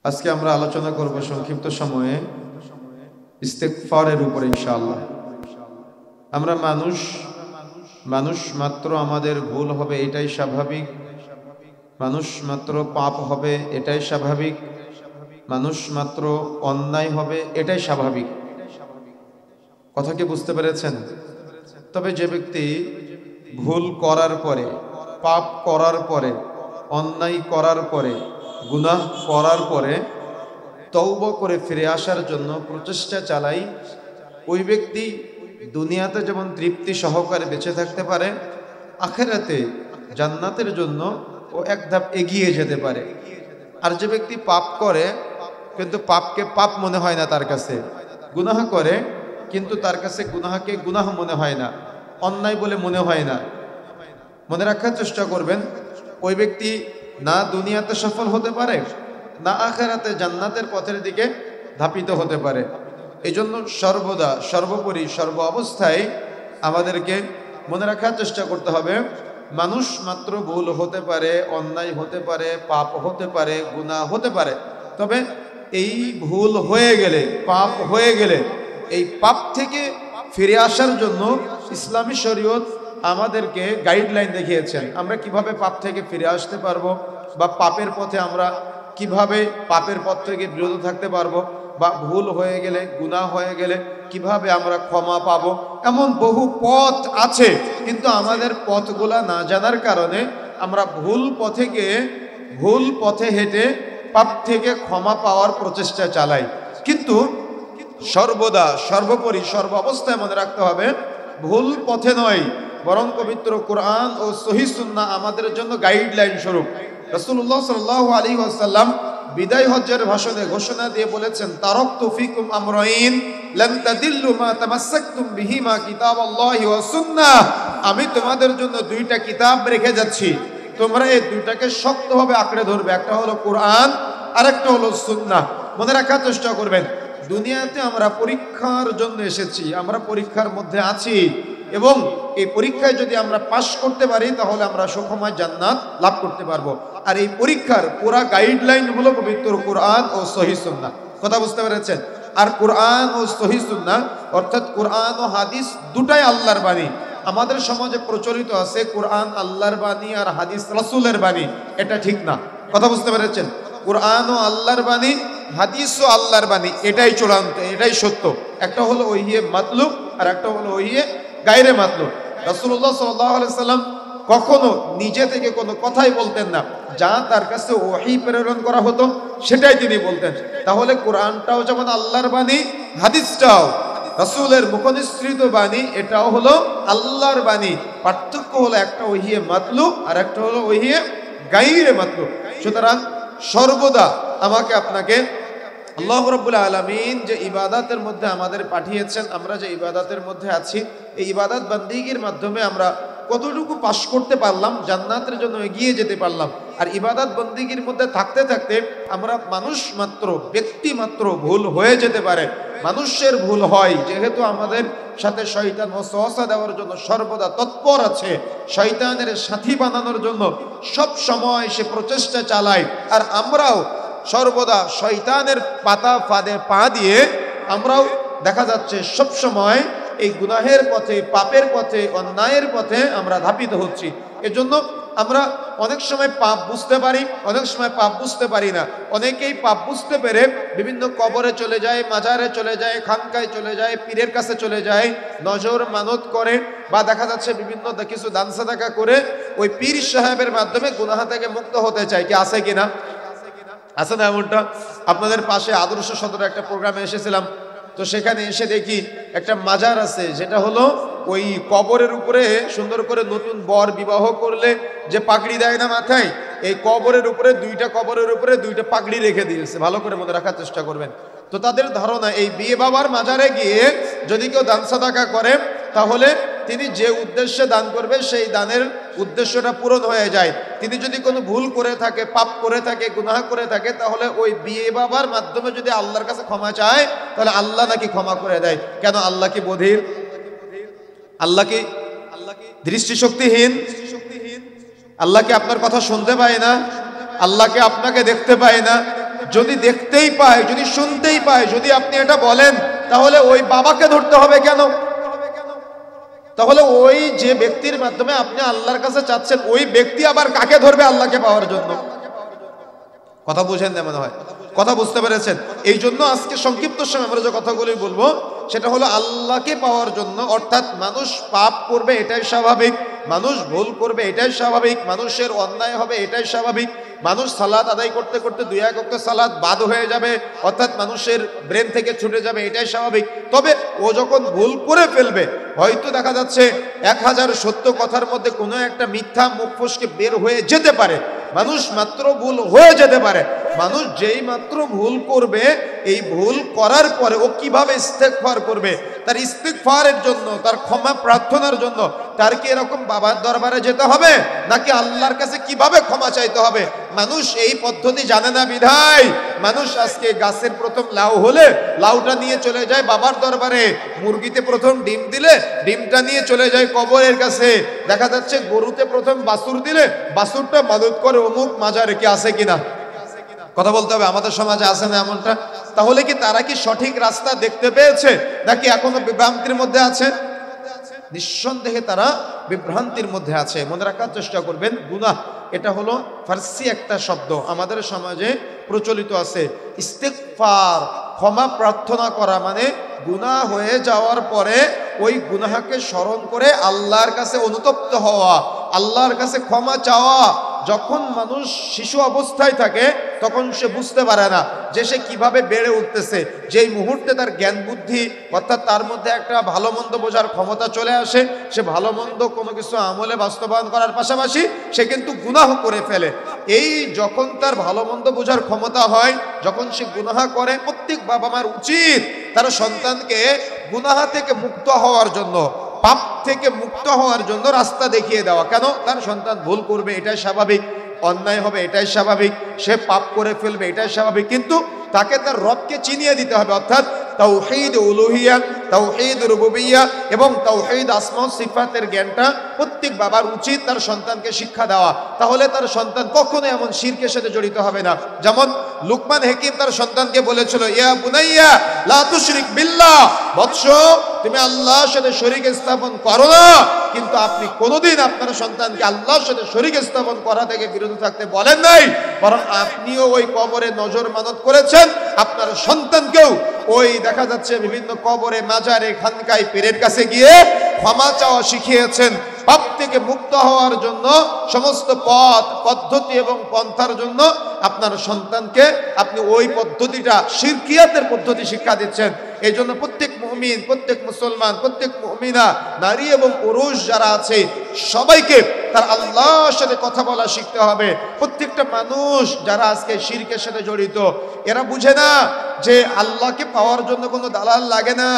আজকে আমরা আলোচনা করব সংক্ষিপ্ত সময়ে ইস্তেগফারের উপরে ইনশাআল্লাহ। আমরা মানুষ মাত্র আমাদের ভুল হবে এটাই স্বাভাবিক, মানুষ মাত্র পাপ হবে এটাই স্বাভাবিক, মানুষ মাত্র অন্যায় হবে এটাই স্বাভাবিক। কথা কি বুঝতে পেরেছেন? তবে যে ব্যক্তি ভুল করার পরে, পাপ করার পরে, অন্যায় করার পরে, গুনাহ করার পরে তওবা করে ফিরে আসার জন্য প্রচেষ্টা চালায়, ওই ব্যক্তি দুনিয়াতে যেমন তৃপ্তি সহকারে বেঁচে থাকতে পারে, আখিরাতে জান্নাতের জন্য ও এক ধাপ এগিয়ে যেতে পারে। আর যে ব্যক্তি পাপ করে কিন্তু পাপকে পাপ মনে হয় না, তার কাছে গুনাহ করে কিন্তু তার কাছে গুনাহকে গুনাহ মনে হয় না, অন্যায় বলে মনে হয় না, মনে রাখার চেষ্টা করবেন ওই ব্যক্তি না দুনিয়াতে সফল হতে পারে, না আখিরাতে জান্নাতের পথের দিকে ধাপিত হতে পারে। এই জন্য সর্বদা, সর্বোপরি, সর্ব অবস্থায় আমাদেরকে মনে রাখার চেষ্টা করতে হবে, মানুষ মাত্র ভুল হতে পারে, অন্যায় হতে পারে, পাপ হতে পারে, গুনাহ হতে পারে। তবে এই ভুল হয়ে গেলে, পাপ হয়ে গেলে, এই পাপ থেকে ফিরে আসার জন্য ইসলামী শরীয়ত আমাদেরকে গাইডলাইন দেখিয়েছেন। আমরা কিভাবে পাপ থেকে ফিরে আসতে পারবো, বা পাপের পথে আমরা কিভাবে পাপের পথ থেকে বিরত থাকতে পারবো, বা ভুল হয়ে গেলে, গুনাহ হয়ে গেলে কিভাবে আমরা ক্ষমা পাবো। এমন বহু পথ আছে, কিন্তু আমাদের পথগুলা না জানার কারণে আমরা ভুল পথে গিয়ে, ভুল পথে হেঁটে পাপ থেকে ক্ষমা পাওয়ার প্রচেষ্টা চালাই। কিন্তু সর্বদা, সর্বোপরি, সর্ব অবস্থায় মনে রাখতে হবে, ভুল পথে নয়, বরং পবিত্র কোরআন ও সহিহ সুন্নাহ আমাদের জন্য গাইডলাইন স্বরূপ। রাসূলুল্লাহ সাল্লাল্লাহু আলাইহি ওয়াসাল্লাম বিদায় হজ্জের ভাষণে ঘোষণা দিয়ে বলেছেন, তারাকতু ফিকুম আমরাইন লান তাদিল্লু মা তামাসসাকতুম বিহিমা কিতাবাল্লাহি ওয়া সুন্নাহ। আমি তোমাদের জন্য দুইটা কিতাব রেখে যাচ্ছি, তোমরা এই দুইটাকে শক্তভাবে আঁকড়ে ধরবে। একটা হলো কোরআন, আর একটা হলো সুন্নাহ। মনে রাখার চেষ্টা করবেন, দুনিয়াতে আমরা পরীক্ষার জন্য এসেছি, আমরা পরীক্ষার মধ্যে আছি, এবং এই পরীক্ষায় যদি আমরা পাশ করতে পারি তাহলে আমরা সুখময় জান্নাত লাভ করতে পারবো। আর এই পরীক্ষার পুরা গাইডলাইন হলো পবিত্র কোরআন ও সহিহ সুন্নাহ। কথা বুঝতে পেরেছেন? আর কোরআন ও সহিহ সুন্নাহ অর্থাৎ কোরআন ও হাদিস দুটাই আল্লাহর বাণী। আমাদের সমাজে প্রচলিত আছে কোরআন আল্লাহর বাণী আর হাদিস রাসূলের বাণী। এটা ঠিক না। কথা বুঝতে পেরেছেন? কোরআন ও আল্লাহর বাণী, হাদিস ও আল্লাহর বাণী, এটাই চূড়ান্ত, এটাই সত্য। একটা হলো ওহিয়ে মাতলুব আর একটা হলো ওহিয়ে গায়রে মাতলুব। রাসূলুল্লাহ সাল্লাল্লাহু আলাইহি সাল্লাম কখনো নিজে থেকে কোনো কথাই বলতেন না, যা তার কাছে ওহী প্রেরণ করা হতো সেটাই তিনি বলতেন। তাহলে কোরআনটাও যেমন আল্লাহর বাণী, হাদিসটাও রাসূলের মুখনিসৃত বাণী, এটাও হলো আল্লাহর বাণী। পার্থক্য হলো একটা ওহিয়ে মাতলুব আর একটা হলো ওহিয়ে গায়রে মাতলুব। সুতরাং সর্বদা আমাকে আপনাকে আল্লাহ রাব্বুল আলামিন যে ইবাদতের মধ্যে আমাদের পাঠিয়েছেন, আমরা যে ইবাদতের মধ্যে আছি, এই ইবাদত বান্দিগির মাধ্যমে আমরা কতটুকু পাশ করতে পারলাম, জান্নাতের জন্য এগিয়ে যেতে পারলাম। আর ইবাদত বন্দিগির মধ্যে থাকতে থাকতে আমরা মানুষ মাত্র, ব্যক্তি মাত্র ভুল হয়ে যেতে পারে। মানুষের ভুল হয়, যেহেতু আমাদের সাথে শয়তান ওয়াসওয়াসা দেওয়ার জন্য সর্বদা তৎপর আছে, শয়তানের সাথী বানানোর জন্য সব সময় সে প্রচেষ্টা চালায়। আর আমরাও সর্বদা শয়তানের পাতা ফাঁদে পা দিয়ে আমরাও দেখা যাচ্ছে সব সময় এই গুনাহের পথে, পাপের পথে, অন্যায়ের পথে আমরা ধাপিত হচ্ছি। এজন্য আমরা অনেক সময় পাপ বুঝতে পারি, অনেক সময় পাপ বুঝতে পারি না। অনেকেই পাপ বুঝতে পেরে বিভিন্ন কবরে চলে যায়, মাজারে চলে যায়, খানকায় চলে যায়, পীরের কাছে চলে যায়, নজর মানত করে, বা দেখা যাচ্ছে বিভিন্ন কিছু দান সাদাকা করে ওই পীর সাহেবের মাধ্যমে গুনাহ থেকে মুক্ত হতে চায়। কি আছে কিনা? আছে না এমনটা? আপনাদের পাশে আদর্শ সদরে একটা প্রোগ্রামে এসেছিলাম, তো সেখানে এসে দেখি একটা মাজার আছে, যেটা হলো ওই কবরের উপরে সুন্দর করে নতুন বর বিবাহ করলে যে পাগড়ি দেয় না মাথায়, এই কবরের উপরে দুইটা পাগড়ি রেখে দিয়েছে। ভালো করে মনে রাখার চেষ্টা করবেন। তো তাদের ধারণা এই বিয়ে বাবার মাজারে গিয়ে যদি কেউ দান সাদাকা করে তাহলে তিনি যে উদ্দেশ্যে দান করবে সেই দানের উদ্দেশ্যটা পূরণ হয়ে যায়। তিনি যদি কোনো ভুল করে থাকে, পাপ করে থাকে, গুনাহ করে থাকে, তাহলে ওই বিয়ে বাবার মাধ্যমে যদি আল্লাহর কাছে ক্ষমা চায় তাহলে আল্লাহ নাকি ক্ষমা করে দেয়। কেন? আল্লাহ কি বধির? আল্লাহ কি দৃষ্টিশক্তিহীন? আল্লাহ কি আপনার কথা শুনতে পায় না? আল্লাহকে আপনাকে দেখতে পায় না? যদি দেখতেই পায়, যদি শুনতেই পায়, যদি আপনি এটা বলেন, তাহলে ওই বাবাকে ধরতে হবে কেন? তাহলে ওই যে ব্যক্তির মাধ্যমে আপনি আল্লাহর কাছে চাচ্ছেন, ওই ব্যক্তি আবার কাকে ধরবে আল্লাহকে পাওয়ার জন্য? কথা বুঝেন না মনে হয়? কথা বুঝতে পেরেছেন? এই জন্য আজকে সংক্ষিপ্ত সময় আমরা যে কথাগুলি বলবো সেটা হলো আল্লাহকে পাওয়ার জন্য। অর্থাৎ মানুষ পাপ করবে, এটাই স্বাভাবিক। মানুষ ভুল করবে, এটাই স্বাভাবিক। মানুষের অন্যায় হবে, এটাই স্বাভাবিক। মানুষ সালাত আদায় করতে করতে 2-1 ওয়াক্ত সালাত বাদ হয়ে যাবে, অর্থাৎ মানুষের ব্রেন থেকে ছুটে যাবে, এটাই স্বাভাবিক। তবে ও যখন ভুল করে ফেলবে, হয়তো দেখা যাচ্ছে 1000 সত্য কথার মধ্যে কোনো একটা মিথ্যা মুখ ফসকে বের হয়ে যেতে পারে। মানুষ মাত্র ভুল হয়ে যেতে পারে। মানুষ যেই মাত্র ভুল করবে, এই ভুল করার পরে ও কিভাবে ইস্তেগফার করবে, তার ইস্তেগফারের জন্য, তার ক্ষমা প্রার্থনার জন্য তার কি এরকম বাবার দরবারে যেতে হবে, নাকি আল্লাহর কাছে কিভাবে ক্ষমা চাইতে হবে? মানুষ এই পদ্ধতি জানে না বিধায় মানুষ আজকে গাছের প্রথম লাউ হলে লাউটা নিয়ে চলে যায় বাবার দরবারে, মুরগিতে প্রথম ডিম দিলে ডিমটা নিয়ে চলে যায় কবরের কাছে, দেখা যাচ্ছে গরুতে প্রথম বাছুর দিলে বাছুরটা মাদত করে অমুক মাজারে। কি আছে কিনা? কথা বলতে হবে, আমাদের সমাজে আছে না এমনটা? তাহলে কি তারা কি সঠিক রাস্তা দেখতে পেয়েছে, নাকি এখনো বিভ্রান্তির মধ্যে আছে? নিঃসন্দেহে তারা বিভ্রান্তির মধ্যে আছে। মনে রাখার চেষ্টা করবেন, গুনাহ এটা হলো ফার্সি একটা শব্দ, আমাদের সমাজে প্রচলিত আছে। ইস্তেগফার, ক্ষমা প্রার্থনা করা, মানে গুনাহ হয়ে যাওয়ার পরে ওই গুনাহকে স্মরণ করে আল্লাহর কাছে অনুতপ্ত হওয়া, আল্লাহর কাছে ক্ষমা চাওয়া। যখন মানুষ শিশু অবস্থায় থাকে তখন সে বুঝতে পারে না যে সে কিভাবে বেড়ে উঠতেছে। যেই মুহূর্তে তার জ্ঞান বুদ্ধি, অর্থাৎ তার মধ্যে একটা ভালো মন্দ বোঝার ক্ষমতা চলে আসে, সে ভালো মন্দ কোনো কিছু আমলে বাস্তবায়ন করার পাশাপাশি সে কিন্তু গুনাহ করে ফেলে। এই যখন তার ভালো মন্দ বোঝার ক্ষমতা হয়, যখন সে গুনাহ করে, প্রত্যেক বাবা মার উচিত তার সন্তানকে গুনাহ থেকে মুক্ত হওয়ার জন্য, পাপ থেকে মুক্ত হওয়ার জন্য রাস্তা দেখিয়ে দেওয়া। কেন? তার সন্তান ভুল করবে, এটাই স্বাভাবিক। অন্যায় হবে, এটাই স্বাভাবিক। সে পাপ করে ফেলবে, এটাই স্বাভাবিক। কিন্তু তাকে তার রবকে চিনিয়ে দিতে হবে, অর্থাৎ তাওহীদ উলুহিয়া, তাওহীদ রুবুবিয়্যাহ এবং তাওহীদ আসমা ও সিফাতের জ্ঞানটা প্রত্যেক বাবার উচিত তার সন্তানকে শিক্ষা দেওয়া। তাহলে তার সন্তান কখনো এমন শিরকের সাথে জড়িত হবে না। যেমন লুকমান হাকিম তার সন্তানকে বলেছিল, ইয়া বুনাইয়া লা তুশরিক বিল্লাহ, বৎস তুমি আল্লাহর সাথে শরীক স্থাপন করো না। কিন্তু আপনি কোনোদিন আপনার সন্তানকে আল্লাহর সাথে শরীক স্থাপন করা থেকে বিরত থাকতে বলেন নাই, বরং আপনিও ওই কবরে নজর মানত করেছেন, আপনার সন্তানকেও ওই দেখা যাচ্ছে বিভিন্ন কবরে, মাজারে, খানকায়, পীরের কাছে গিয়ে ক্ষমা চাওয়া শিখিয়েছেন। পাপ থেকে মুক্ত হওয়ার জন্য সমস্ত পথ, পদ্ধতি এবং পন্থার জন্য আপনার সন্তানকে আপনি ওই পদ্ধতিটা, শিরকিয়াতের পদ্ধতি শিক্ষা দিচ্ছেন। এই জন্য প্রত্যেক মুমিন, প্রত্যেক মুসলমান, প্রত্যেক মুমিনা, নারী এবং পুরুষ যারা আছে সবাইকে তার আল্লাহর সাথে কথা বলা শিখতে হবে। প্রত্যেকটা মানুষ যারা আজকে শিরকের সাথে জড়িত, এরা বুঝে না যে আল্লাহকে পাওয়ার জন্য কোনো দালাল লাগে না,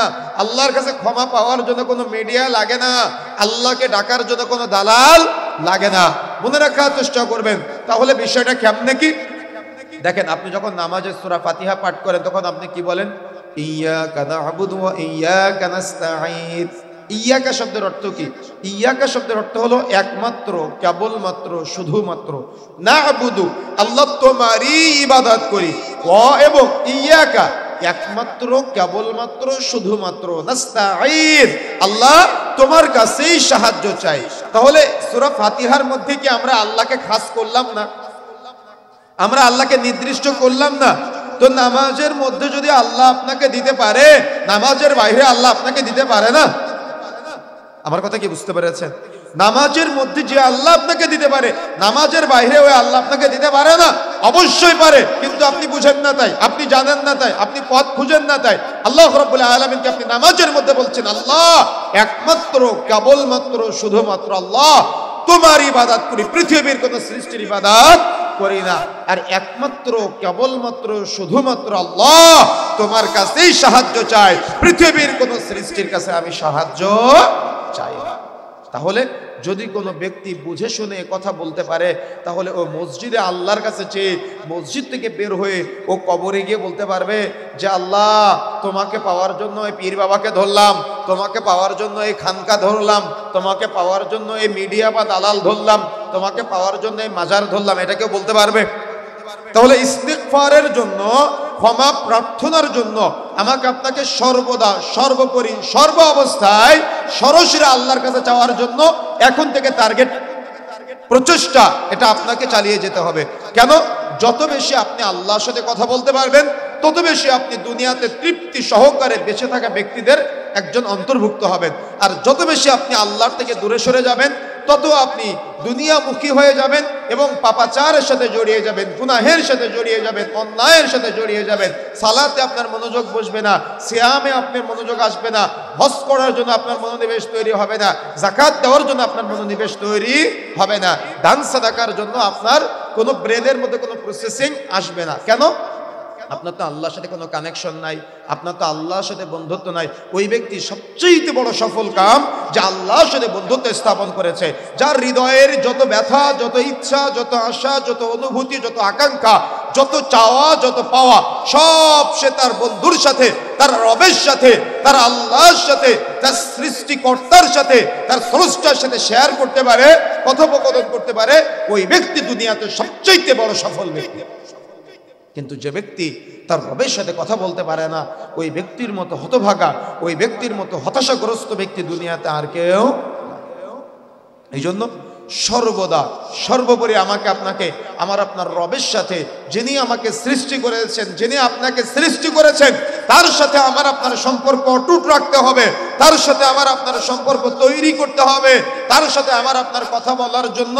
আল্লাহর কাছে ক্ষমা পাওয়ার জন্য কোনো মিডিয়া লাগে না, আল্লাহকে ডাকার জন্য কোনো দালাল লাগে না। মনে রাখার চেষ্টা করবেন। তাহলে বিষয়টা কেমনে কি? দেখেন, আপনি যখন নামাজে সূরা ফাতিহা পাঠ করেন তখন আপনি কি বলেন? ইয়াকা না'বুদু ওয়া ইয়াকা নাস্তাঈন। ইয়াকা শব্দের অর্থ কি? ইয়াকা শব্দের অর্থ হলো একমাত্র, কেবলমাত্র, শুধুমাত্র। না'বুদু, আল্লাহ তোমারই ইবাদত করি। ওয়া এবং ইয়াকা, একমাত্র, কেবলমাত্র, শুধুমাত্র। নাস্তাঈন, আল্লাহ তোমার কাছেই সাহায্য চাই। তাহলে সূরা ফাতিহার মধ্যে কি আমরা আল্লাহকে খাস করলাম না? আমরা আল্লাহকে নির্দিষ্ট করলাম না? তো নামাজের মধ্যে যদি আল্লাহ আপনাকে দিতে পারে, নামাজের বাইরে আল্লাহ আপনাকে দিতে পারে না? আমার কথা কি বুঝতে পেরেছেন? নামাজের মধ্যে যে আল্লাহ আপনাকে দিতে পারে, নামাজের বাইরে ওই আল্লাহ আপনাকে দিতে পারে না? অবশ্যই পারে, কিন্তু আপনি বুঝেন না তাই, আপনি জানেন না তাই, আপনি পথ খুঁজেন না তাই। আল্লাহ রাব্বুল আলামিনকে আপনি নামাজের মধ্যে বলছেন, আল্লাহ একমাত্র, কেবলমাত্র, শুধুমাত্র আল্লাহ তোমার ইবাদত করি, পৃথিবীর কোন সৃষ্টির ইবাদত করি না। আর একমাত্র, কেবলমাত্র, শুধুমাত্র আল্লাহ তোমার কাছেই সাহায্য চাই, পৃথিবীর কোন সৃষ্টির কাছে আমি সাহায্য চাই না। তাহলে যদি কোনো ব্যক্তি বুঝে শুনে কথা বলতে পারে, তাহলে ও মসজিদে আল্লাহর কাছে চেয়ে মসজিদ থেকে বের হয়ে ও কবরে গিয়ে বলতে পারবে যে আল্লাহ তোমাকে পাওয়ার জন্য এই পীর বাবাকে ধরলাম, তোমাকে পাওয়ার জন্য এই খানকা ধরলাম, তোমাকে পাওয়ার জন্য এই মিডিয়া বা দালাল ধরলাম, তোমাকে পাওয়ার জন্য এই মাজার ধরলাম। এটা কেউ বলতে পারবে? তাহলে ইস্তিগফারের জন্য, ক্ষমা প্রার্থনার জন্য আমাকে আপনাকে সর্বদা, সর্বোপরি, সর্ব অবস্থায় সরাসরি আল্লাহর কাছে চাওয়ার জন্য এখন থেকে টার্গেট, প্রচেষ্টা এটা আপনাকে চালিয়ে যেতে হবে। কেন? যত বেশি আপনি আল্লাহর সাথে কথা বলতে পারবেন, তত বেশি আপনি দুনিয়াতে তৃপ্তি সহকারে বেঁচে থাকা ব্যক্তিদের একজন অন্তর্ভুক্ত হবেন। আর যত বেশি আপনি আল্লাহর থেকে দূরে সরে যাবেন, তত আপনি দুনিয়ামুখী হয়ে যাবেন এবং পাপাচারের সাথে জড়িয়ে যাবেন, গুনাহের সাথে জড়িয়ে যাবেন, অন্যায়ের সাথে জড়িয়ে যাবেন। সালাতে আপনার মনোযোগ বসবে না, সিয়ামে আপনার মনোযোগ আসবে না, হজ করার জন্য আপনার মনোনিবেশ তৈরি হবে না, যাকাত দেওয়ার জন্য আপনার মনোনিবেশ তৈরি হবে না, দান সাদাকার জন্য আপনার কোনো ব্রেনের মধ্যে কোনো প্রসেসিং আসবে না। কেন? আপনার তো আল্লাহর সাথে কোনো কানেকশন নাই, আপনার তো আল্লাহর সাথে বন্ধুত্ব নাই। ওই ব্যক্তি সবচেয়ে বড় সফল কাম যে আল্লাহর সাথে বন্ধুত্ব স্থাপন করেছে, যার হৃদয়ের যত ব্যথা, যত ইচ্ছা, যত আশা, যত অনুভূতি, যত আকাঙ্ক্ষা, যত চাওয়া, যত পাওয়া, সব সে তার বন্ধুর সাথে, তার রবের সাথে, তার আল্লাহর সাথে, তার সৃষ্টিকর্তার সাথে, তার স্রষ্টার সাথে শেয়ার করতে পারে, কথোপকথন করতে পারে। ওই ব্যক্তি দুনিয়াতে সবচেয়ে বড় সফল ব্যক্তি। কিন্তু যে ব্যক্তি তার রবের সাথে কথা বলতে পারে না, ওই ব্যক্তির মতো হতভাগা, ওই ব্যক্তির মতো হতাশাগ্রস্ত ব্যক্তি দুনিয়াতে আর কেউ। এই জন্য সর্বদা, সর্বোপরি আমাকে আপনাকে আমার আপনার রবের সাথে, যিনি আমাকে সৃষ্টি করেছেন, যিনি আপনাকে সৃষ্টি করেছেন, তার সাথে আমার আপনার সম্পর্ক অটুট রাখতে হবে, তার সাথে আমার আপনার সম্পর্ক তৈরি করতে হবে, তার সাথে আমার আপনার কথা বলার জন্য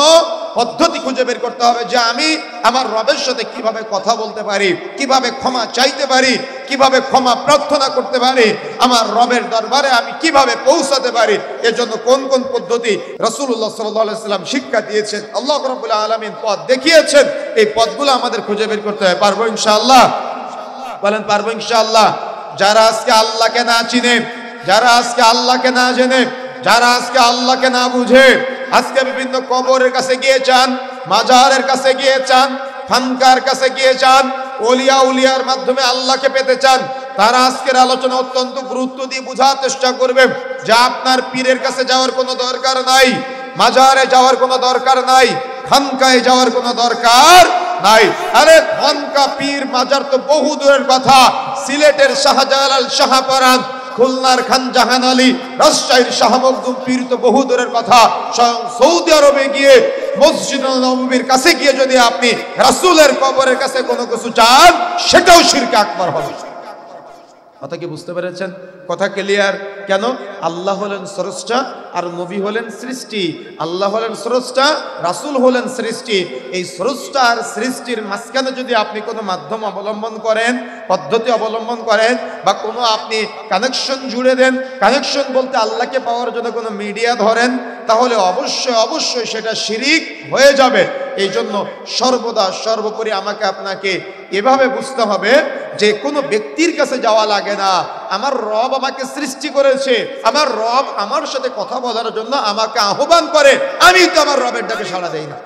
পদ্ধতি খুঁজে বের করতে হবে যে আমি আমার রবের সাথে কিভাবে কথা বলতে পারি, কিভাবে ক্ষমা চাইতে পারি, কিভাবে ক্ষমা প্রার্থনা করতে পারি, আমার রবের দরবারে আমি কিভাবে পৌঁছাতে পারি। এজন্য কোন কোন পদ্ধতি রাসূলুল্লাহ সাল্লাল্লাহু আলাইহি ওয়াসাল্লাম শিক্ষা দিয়েছেন, আল্লাহ রাব্বুল আলামিন পথ দেখিয়েছেন, এই পথগুলো আমাদের খুঁজে বের করতে হবে। পারবো ইনশাআল্লাহ? বলেন পারবো ইনশাআল্লাহ? যারা আজকে আল্লাহকে না চিনে, যারা আজকে আল্লাহকে না জেনে, যারা আজকে আল্লাহকে না বুঝে, আজকে বিভিন্ন কবরের কাছে গিয়ে চান, মাজারের কাছে গিয়ে চান, খানকার কাছে গিয়ে চান, ওলিয়া উলিয়ার মাধ্যমে আল্লাহকে পেতে চান, তারা আজকের আলোচনা অত্যন্ত গুরুত্ব দিয়ে বোঝার চেষ্টা করবে যে আপনার পীরের কাছে যাওয়ার কোনো দরকার নাই, মাজারে যাওয়ার কোনো দরকার নাই, খানকায় যাওয়ার কোনো দরকার নাই। আরে খানকা, পীর, মাজার তো বহু দূরের কথা। সিলেটের শাহজালাল, শাহপরান, খুলনার খান জাহান আলী, রাজশাহীর শাহ মখদুম পীর তো বহু দূরের কথা। সৌদি আরবে গিয়ে মসজিদ নববীর কাছে গিয়ে যদি আপনি রাসূলের কবরের কাছে কোনো কিছু চান, সেটাও শিরক আকবার হবে। কথা কি বুঝতে পেরেছেন? কথা ক্লিয়ার? কেন? আল্লাহ হলেন স্রষ্টা আর নবী হলেন সৃষ্টি। আল্লাহ হলেন স্রষ্টা, রাসূল হলেন সৃষ্টি। এই স্রষ্টা আর সৃষ্টির মাঝখানে যদি আপনি কোনো মাধ্যম অবলম্বন করেন, পদ্ধতি অবলম্বন করেন, বা কোনো আপনি কানেকশন জুড়ে দেন, কানেকশন বলতে আল্লাহকে পাওয়ার জন্য কোনো মিডিয়া ধরেন, তাহলে অবশ্যই অবশ্যই সেটা শিরিক হয়ে যাবে। এই জন্য সর্বদা, সর্বোপরি আমাকে আপনাকে এভাবে বুঝতে হবে যে কোনো ব্যক্তির কাছে যাওয়া লাগে না। আমার রব আমাকে সৃষ্টি করেছে, আমার রব আমার সাথে কথা বলার জন্য আমাকে আহ্বান করে, আমি তো আমার রবের ডাকে সাড়া দেই না।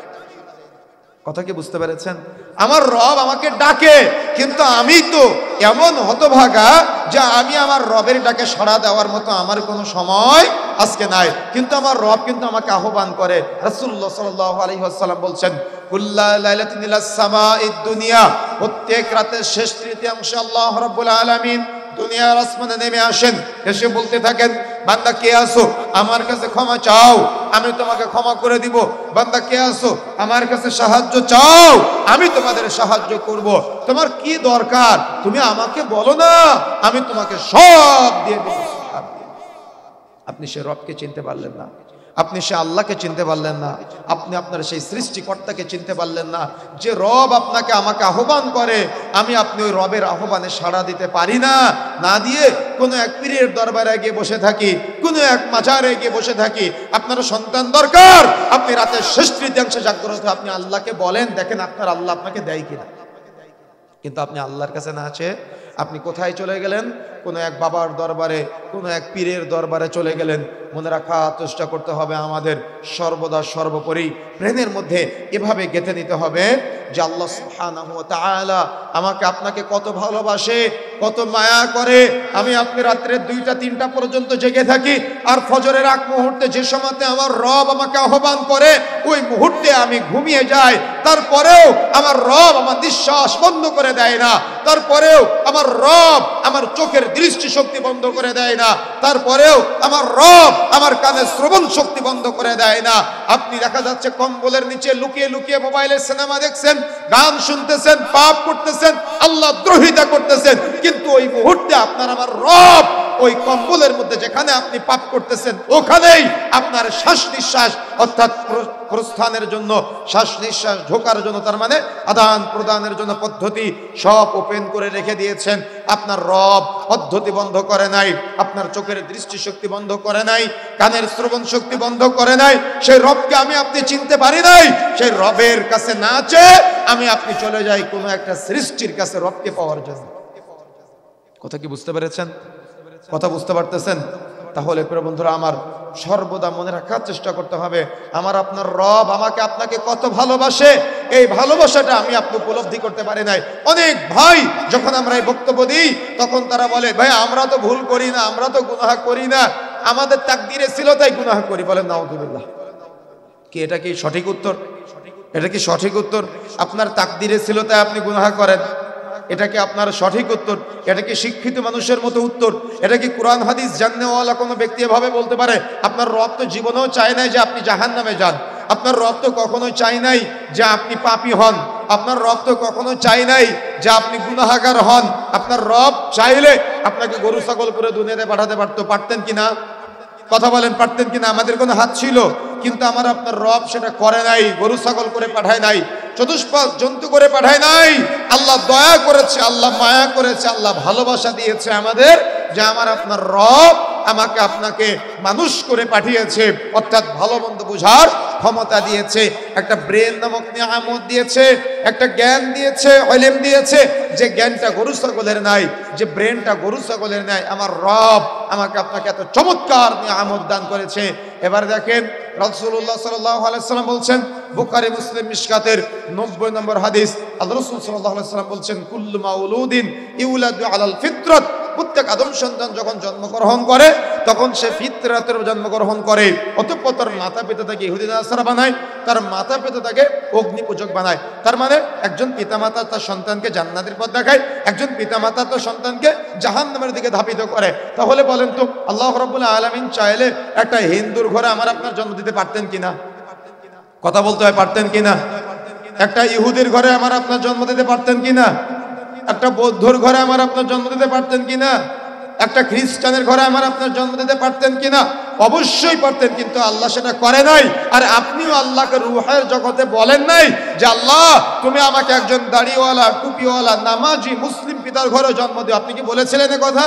কথা কি বুঝতে পেরেছেন? আমার রব আমাকে ডাকে, কিন্তু আমি তো এমন হতভাগা যে আমি আমার রবের ডাকে সাড়া দেওয়ার মতো আমার কোনো সময় আজকে নাই। কিন্তু আমার রব কিন্তু আমাকে আহ্বান করে। রাসূলুল্লাহ সাল্লাল্লাহু আলাইহি ওয়াসাল্লাম বলছেন, কুল্লা লাইলাতিন ইলাস সামাঈদ দুনিয়া, প্রত্যেক রাতের শেষ তৃতীয়াংশে আল্লাহ রাব্বুল আলামিন দুনিয়ার আসমানে নেমে আসেন, এসে বলতে থাকেন, বান্দা কে আছো? আমার কাছে ক্ষমা চাও, আমি তোমাকে ক্ষমা করে দিব। বান্দা কে আছো? আমার কাছে সাহায্য চাও, আমি তোমাদের সাহায্য করব। তোমার কি দরকার তুমি আমাকে বলো না, আমি তোমাকে সব দিয়ে দেব। আপনি সে রবকে চিনতে পারলেন না, আপনি সে আল্লাহকে চিনতে পারলেন না, আপনি আপনার সেই সৃষ্টিকর্তাকে চিনতে পারলেন না, যে রব আপনাকে আমাকে আহ্বান করে। আপনি ওই রবের আহ্বানে সাড়া দিতে পারি না, না দিয়ে কোনো এক পীরের দরবারে গিয়ে বসে থাকি, কোনো এক মাজারে গিয়ে বসে থাকি। আপনার সন্তান দরকার, আপনি রাতের শেষ তৃতীয়াংশে জাগ্রত আপনি আল্লাহকে বলেন, দেখেন আপনার আল্লাহ আপনাকে দেয় কিনা। কিন্তু আপনি আল্লাহর কাছে না আছে, আপনি কোথায় চলে গেলেন? কোনো এক বাবার দরবারে, কোনো এক পীরের দরবারে চলে গেলেন। মনে রাখা চেষ্টা করতে হবে আমাদের, সর্বদা সর্বোপরি ব্রেনের মধ্যে এভাবে গেঁথে নিতে হবে যে আল্লাহ সুবহানাহু ওয়া তাআলা আমাকে আপনাকে কত ভালোবাসে, কত মায়া করে আমি আপনি রাত্রে 2টা 3টা পর্যন্ত জেগে থাকি, আর ফজরের আগ মুহূর্তে যে সময়তে আমার রব আমাকে আহ্বান করে ওই মুহূর্তে আমি ঘুমিয়ে যাই। তারপরেও আমার রব আমার নিঃশ্বাস বন্ধ করে দেয় না, তারপরেও আমার রব আমার চোখের দৃষ্টি শক্তি বন্ধ করে দেয় না, তারপরেও আমার রব আমার কানের শ্রবণ শক্তি বন্ধ করে দেয় না। আপনি দেখা যাচ্ছে কম্বলের নিচে লুকিয়ে লুকিয়ে মোবাইলের সিনেমা দেখছেন, গান শুনতেছেন, পাপ করতেছেন, আল্লাহ দ্রোহিতা করতেছেন, কিন্তু ওই মুহূর্তে আপনার আমার রব ওই কম্বলের মধ্যে যেখানে আপনি পাপ করতেছেন ওখানেই আপনার শ্বাস নিঃশ্বাস অর্থাৎ প্রস্থানের জন্য, শ্বাস নিঃশ্বাস ঢোকার জন্য, তার মানে আদান প্রদানের জন্য পদ্ধতি সব ওপেন করে রেখে দিয়েছেন। আপনার রব পদ্ধতি বন্ধ করে নাই, আপনার চোখের দৃষ্টিশক্তি বন্ধ করে নাই, কানের শ্রবণ শক্তি বন্ধ করে নাই। সেই রবকে আমি আপনি চিনতে পারি নাই। সেই রবের কাছে না চেয়ে আমি আপনি চলে যাই কোনো একটা সৃষ্টির কাছে রবকে পাওয়ার জন্য। কথা কি বুঝতে পেরেছেন? কথা বুঝতে পারতেছেন? তাহলে প্রিয় বন্ধুরা আমার, সর্বদা মনে রাখার চেষ্টা করতে হবে আমার আপনার রব আমাকে আপনাকে কত ভালোবাসে। এই ভালোবাসাটা আমি আপনি উপলব্ধি করতে পারি নাই। অনেক ভাই যখন আমরা এই বক্তব্য দিই তখন তারা বলে, ভাই আমরা তো ভুল করি না, আমরা তো গুনাহ করি না, আমাদের তাকদীরে ছিল তাই গুনাহ করি। বলেন নাউযুবিল্লাহ। কি এটা কি সঠিক উত্তর? এটা কি সঠিক উত্তর? আপনার তাকদীরে ছিল তাই আপনি গুনাহ করেন, এটা কি আপনার সঠিক উত্তর? এটা কি শিক্ষিত মানুষের মতো উত্তর? এটা কি কোরআন হাদিস জাননেওয়ালা কোনো ব্যক্তি এভাবে বলতে পারে? আপনার রব তো জীবনেও চায় নাই যে আপনি জাহান্নামে যান, আপনার রব তো কখনোই চায় নাই যে আপনি পাপী হন, আপনার রব তো কখনো চায় নাই যে আপনি গুনাহগার হন। আপনার রব চাইলে আপনাকে গরু ছাগল করে দুনিয়াতে পাঠাতে পারতো, পারতেন কিনা? কথা বলেন, পারতেন কিনা? আমাদের কোনো হাত ছিল, কিন্তু আমার আপনার রব সেটা করে নাই, গরু ছাগল করে পাঠায় নাই, চতুষ্পাদ জন্তু করে পাঠায় নাই। আল্লাহ দয়া করেছে, আল্লাহ মায়া করেছে, আল্লাহ ভালোবাসা দিয়েছে আমাদের, যে আমার আপনার রব আমাকে আপনাকে মানুষ করে পাঠিয়েছে, অর্থাৎ ভালো মন্দ বোঝার ক্ষমতা দিয়েছে, একটা ব্রেন নামক নিয়ামত দিয়েছে, একটা জ্ঞান দিয়েছে, ইলম দিয়েছে, যে জ্ঞানটা গরু ছাগলের নাই, যে ব্রেনটা গরু ছাগলের নাই। আমার রব আমাকে আপনাকে এত চমৎকার নিয়ামত দান করেছে। এবার দেখেন রাসূলুল্লাহ সাল্লাল্লাহু আলাইহি ওয়াসাল্লাম বলছেন, বুখারী মুসলিম মিশকাতের 90 নম্বর হাদিস, আল্লাহ রাসূল সাল্লাল্লাহু আলাইহি ওয়াসাল্লাম বলছেন, কুল্লু মাউলুদিন ইউলাদু আলাল ফিতরাত, প্রত্যেক আদম সন্তান যখন জন্মগ্রহণ করে তখন সে ফিতরাতের জন্মগ্রহণ করে। অতঃপর তার মাতা পিতা তাকে ইহুদি নাসারা বানায়, তার মাতা পিতা তাকে অগ্নি পূজক বানায়। তার মানে একজন পিতামাতা তার সন্তানকে জান্নাতের পথ দেখায়, একজন পিতামাতা তার সন্তানকে জাহান্নামের দিকে ধাবিত করে। তাহলে বলেন তো আল্লাহ রাব্বুল আলামিন চাইলে একটা হিন্দুর ঘরে আমার আপনার জন্ম দিতে পারতেন কিনা? কথা বলতে হয়, পারতেন কিনা? একটা ইহুদির ঘরে আমার আপনার জন্ম দিতে পারতেন কিনা? একটা বৌদ্ধর ঘরে আমার আপনার জন্ম দিতে পারতেন কিনা? একটা খ্রিস্টানের ঘরে আমার আপনার জন্ম দিতে পারতেন কিনা? অবশ্যই পারতেন, কিন্তু আল্লাহ সেটা করে নাই। আর আপনিও আল্লাহকে রূহের জগতে বলেন নাই যে আল্লাহ তুমি আমাকে একজন দাড়িওয়ালা, টুপিওয়ালা, নামাজি মুসলিম পিতার ঘরে জন্ম দিও। আপনি কি বলেছিলেন এ কথা?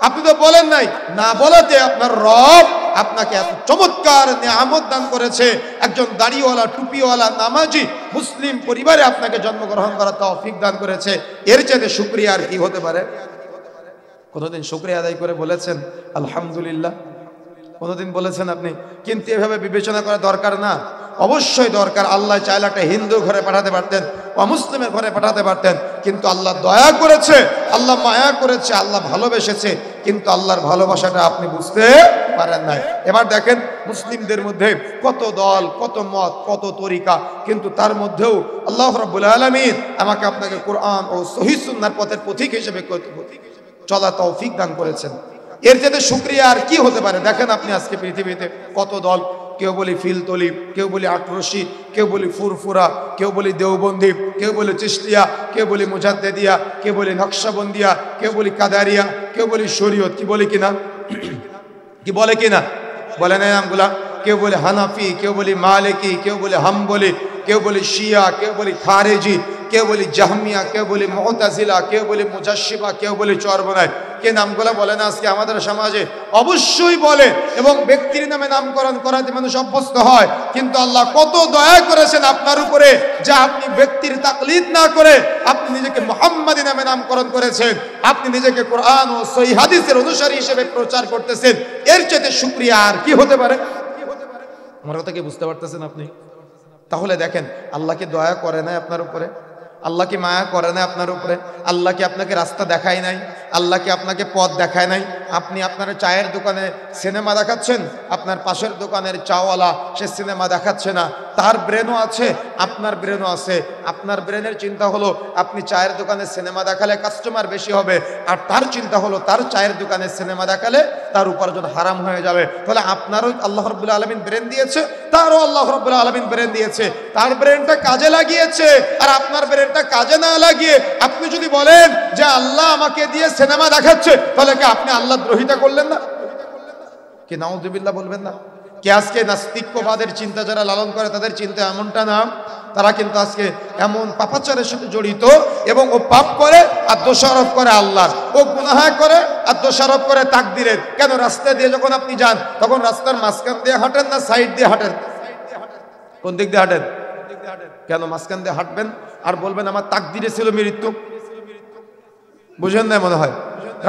আপনি তো বলেন নাই। না বলাতে আপনার রব আপনাকে এত চমৎকার নিয়ামত দান করেছে, একজন দাড়িওয়ালা, টুপিওয়ালা, নামাজি মুসলিম পরিবারে আপনাকে জন্মগ্রহণ করার তৌফিক দান করেছে। এর চাইতে শুকরিয়া আর কি হতে পারে? কোনোদিন শুকরিয়া আদায় করে বলেছেন আলহামদুলিল্লাহ? কোনোদিন বলেছেন আপনি? কিন্তু এভাবে বিবেচনা করা দরকার না? অবশ্যই দরকার। আল্লাহ চাইলে একটা হিন্দু ঘরে পাঠাতে পারতেন, অমুসলিমের ঘরে পাঠাতে পারতেন, কিন্তু আল্লাহ দয়া করেছে, আল্লাহ মায়া করেছে, আল্লাহ ভালোবেসেছে, কিন্তু আল্লাহর ভালোবাসাটা আপনি বুঝতে পারেন নাই। এবার দেখেন মুসলিমদের মধ্যে কত দল, কত মত, কত তরিকা, কিন্তু তার মধ্যেও আল্লাহ রাব্বুল আলামিন আমাকে আপনাকে কোরআন ও সহিহ সুন্নাহর পথের পথিক হিসেবে চলা তৌফিক দান করেছেন। এর চাইতে শুকরিয়া আর কি হতে পারে? দেখেন আপনি আজকে পৃথিবীতে কত দল, কেউ বলি ফিলতলি, কেউ বলি আটরশি, কেউ বলি ফুরফুরা, কেউ বলি দেওবন্দি, কেউ বলি চিশতিয়া, কেউ বলি মুজাদ্দেদিয়া, কেউ বলি নকশবন্দিয়া, কেউ বলি কাদারিয়া, কেউ বলি শরীয়ত। কি বলি কিনা? কি বলে কিনা? বলে না নামগুলা? কেউ বলে হানাফি, কেউ বলি মালিকি, কেউ বলে হাম্বলি, কেউ বলি শিয়া, কেউ বলি খারেজি, কেউ বলি জাহমিয়া, কেউ বলি মুতাজিলা, কেউ বলি মুজাশশিবা, কেউ বলি চরবনায়। কে নামগুলা বলে না আজকে আমাদের সমাজে? অবশ্যই বলে, এবং ব্যক্তির নামে নামকরণ করাতে মানুষ অভ্যস্ত হয়। কিন্তু আল্লাহ কত দয়া করেছেন আপনার উপরে যে আপনি ব্যক্তির তাকলিদ না করে আপনি নিজেকে মুহাম্মাদি নামে নামকরণ করেছেন, আপনি নিজেকে কোরআন ও সহিহ হাদিসের অনুসারী হিসেবে প্রচার করতেছেন। এর চাইতে শুকরিয়া আর কি হতে পারে? আমার কথা কি বুঝতে পারতেছেন আপনি? তাহলে দেখেন আল্লাহ কি দয়া করে নাই আপনার উপরে? আল্লাহ কি মায়া করে নাই আপনার উপরে? আল্লাহ কি আপনাকে রাস্তা দেখায় নাই? আল্লাহ কি আপনাকে পথ দেখায় নাই? আপনি আপনার চায়ের দোকানে সিনেমা দেখাচ্ছেন, আপনার পাশের দোকানের চাওয়ালা সে সিনেমা দেখাচ্ছে না, তার ব্রেনও আছে, আপনার ব্রেনও আছে। আপনার ব্রেনের চিন্তা হলো আপনি চায়ের দোকানে সিনেমা দেখালে কাস্টমার বেশি হবে, আর তার চিন্তা হলো তার চায়ের দোকানে সিনেমা দেখালে তার উপার্জন হারাম হয়ে যাবে। তাহলে আপনারও আল্লাহ রাব্বুল আলামিন ব্রেন দিয়েছে, তারও আল্লাহ রাব্বুল আলামিন ব্রেন দিয়েছে, তার ব্রেনটা কাজে লাগিয়েছে আর আপনার ব্রেনটা কাজে না লাগিয়ে আপনি যদি বলেন যে আল্লাহ আমাকে দিয়ে সিনেমা দেখাচ্ছে, তাহলে কি আপনি আল্লাহ দ্রোহিতা করলেন না? কি নাউযুবিল্লাহ বলবেন না? কি আজকে নাস্তিক্যবাদের চিন্তা যারা লালন করে তাদের চিন্তা এমনটা না, তারা কিন্তু আজকে এমন পাপাচারের সাথে জড়িত এবং ও পাপ করে আর দোষারোপ করে আল্লাহর, ও গুনাহ করে আর দোষারোপ করে তাকদীরের। কেন? রাস্তা দিয়ে যখন আপনি যান তখন রাস্তার মাঝখান দিয়ে হাঁটেন না সাইড দিয়ে হাঁটেন? কোন দিক দিয়ে হাঁটেন? কেন মাঝখান দিয়ে হাঁটবেন আর বলবেন আমার তাকদীরে ছিল মৃত্যু? বুঝেন না মনে হয়?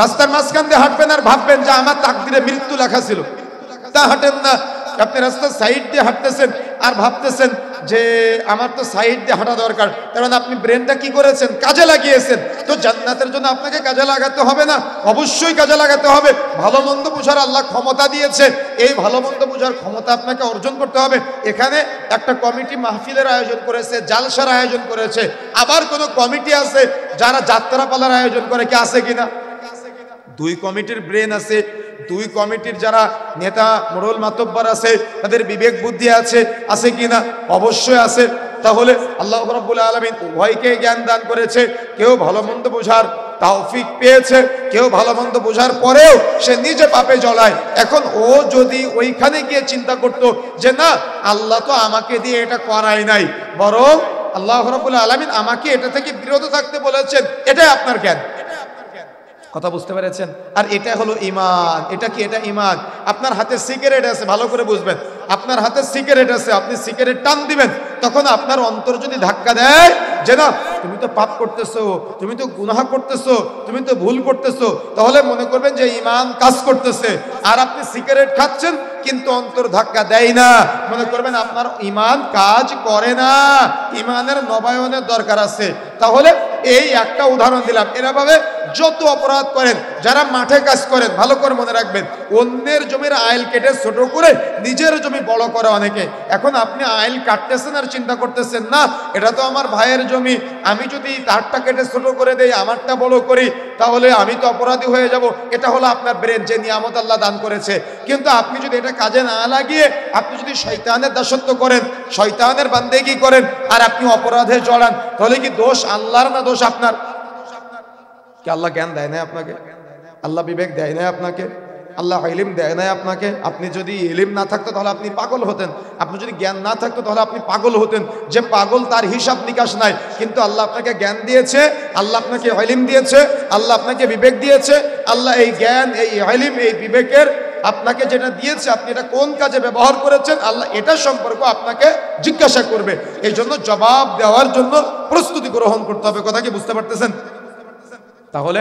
রাস্তার মাঝখান দিয়ে হাঁটবেন আর ভাববেন যে আমার তাকদীরে মৃত্যু লেখা ছিল, তা হাঁটেন না। আপনি রাস্তার সাইড দিয়ে হাঁটতেছেন আর ভাবতেছেন যে আমার তো সাইড দিয়ে হাঁটা দরকার, কারণ আপনি ব্রেনটা কি করেছেন? কাজে লাগিয়েছেন। তো জান্নাতের জন্য আপনাকে কাজে লাগাতে হবে না? অবশ্যই কাজে লাগাতে হবে। ভালো মন্দ বোঝার আল্লাহ ক্ষমতা দিয়েছে, এই ভালো মন্দ বোঝার ক্ষমতা আপনাকে অর্জন করতে হবে। এখানে একটা কমিটি মাহফিলের আয়োজন করেছে, জালসার আয়োজন করেছে, আবার কোনো কমিটি আছে যারা যাত্রাপালার আয়োজন করে, কি আছে কিনা? দুই কমিটির ব্রেন আছে, দুই কমিটির যারা নেতা মোড়ল মাতব্বর আছে তাদের বিবেক বুদ্ধি আছে, আছে কিনা? অবশ্যই আছে। তাহলে আল্লাহ রাব্বুল আলামিন উভয়কে জ্ঞান দান করেছে। কেউ ভালো মন্দ বোঝার তৌফিক পেয়েছে, কেউ ভালো মন্দ বোঝার পরেও সে নিজে পাপে জড়ায়। এখন ও যদি ওইখানে গিয়ে চিন্তা করতো যে না আল্লাহ তো আমাকে দিয়ে এটা করাই নাই, বরং আল্লাহ রাব্বুল আলামিন আমাকে এটা থেকে বিরত থাকতে বলেছেন, এটাই আপনার জ্ঞান। কথা বুঝতে পেরেছেন? আর এটা হলো ঈমান। এটা কি? এটা ঈমান। আপনার হাতে সিগারেট আছে, ভালো করে বুঝবেন, আপনার হাতে সিগারেট আছে, আপনি সিগারেট টান দিবেন, তখন আপনার অন্তর যদি ধাক্কা দেয় যে না তুমি তো পাপ করতেছো, তুমি তো গুনাহ করতেছো, তুমি তো ভুল করতেছো, তাহলে মনে করবেন যে ঈমান কাজ করতেছে। আর আপনি সিগারেট খাচ্ছেন কিন্তু অন্তর ধাক্কা দেয় না, মনে করবেন আপনার ঈমান কাজ করে না, ঈমানের নবায়নের দরকার আছে। তাহলে এই একটা উদাহরণ দিলাম। এভাবে যত অপরাধ করেন, যারা মাঠে কাজ করেন, ভালো করে মনে রাখবেন, অন্যের জমির আইল কেটে ছোট করে নিজের জমি বড় করে অনেকে। এখন আপনি আইল কাটতেছেন আর চিন্তা করতেছেন না এটা তো আমার ভাইয়ের জমি, আমি যদি তারটা কেটে ছোট করে দেই, আমারটা বড় করি, তাহলে আমি তো অপরাধী হয়ে যাব। এটা হলো আপনার ব্রেন, যে নিয়ামত আল্লাহ দান করেছে। কিন্তু আপনি যদি এটা কাজে না লাগিয়ে আপনি যদি শয়তানের দাসত্ব করেন, শয়তানের বান্দেগি করেন আর আপনি অপরাধে জড়ান, তাহলে কি দোষ আল্লাহর না দোষ আপনার? কি আল্লাহ জ্ঞান দেয় না আপনাকে? আল্লাহ বিবেক দেয় না আপনাকে? আল্লাহ ইলম দেয় না আপনাকে? আপনি যদি ইলম না থাকতো তাহলে আপনি পাগল হতেন, আপনি যদি জ্ঞান না থাকতো তাহলে আপনি পাগল হতেন। যে পাগল তার হিসাব নিকাশ নাই, কিন্তু আল্লাহ আপনাকে জ্ঞান দিয়েছে, আল্লাহ আপনাকে ইলম দিয়েছে, আল্লাহ আপনাকে বিবেক দিয়েছে। আল্লাহ এই জ্ঞান, এই ইলম, এই বিবেকের আপনাকে যেটা দিয়েছে আপনি এটা কোন কাজে ব্যবহার করেছেন, আল্লাহ এটা সম্পর্কে আপনাকে জিজ্ঞাসা করবে। এই জন্য জবাব দেওয়ার জন্য প্রস্তুতি গ্রহণ করতে হবে। কথা কি বুঝতে পারতেছেন? তাহলে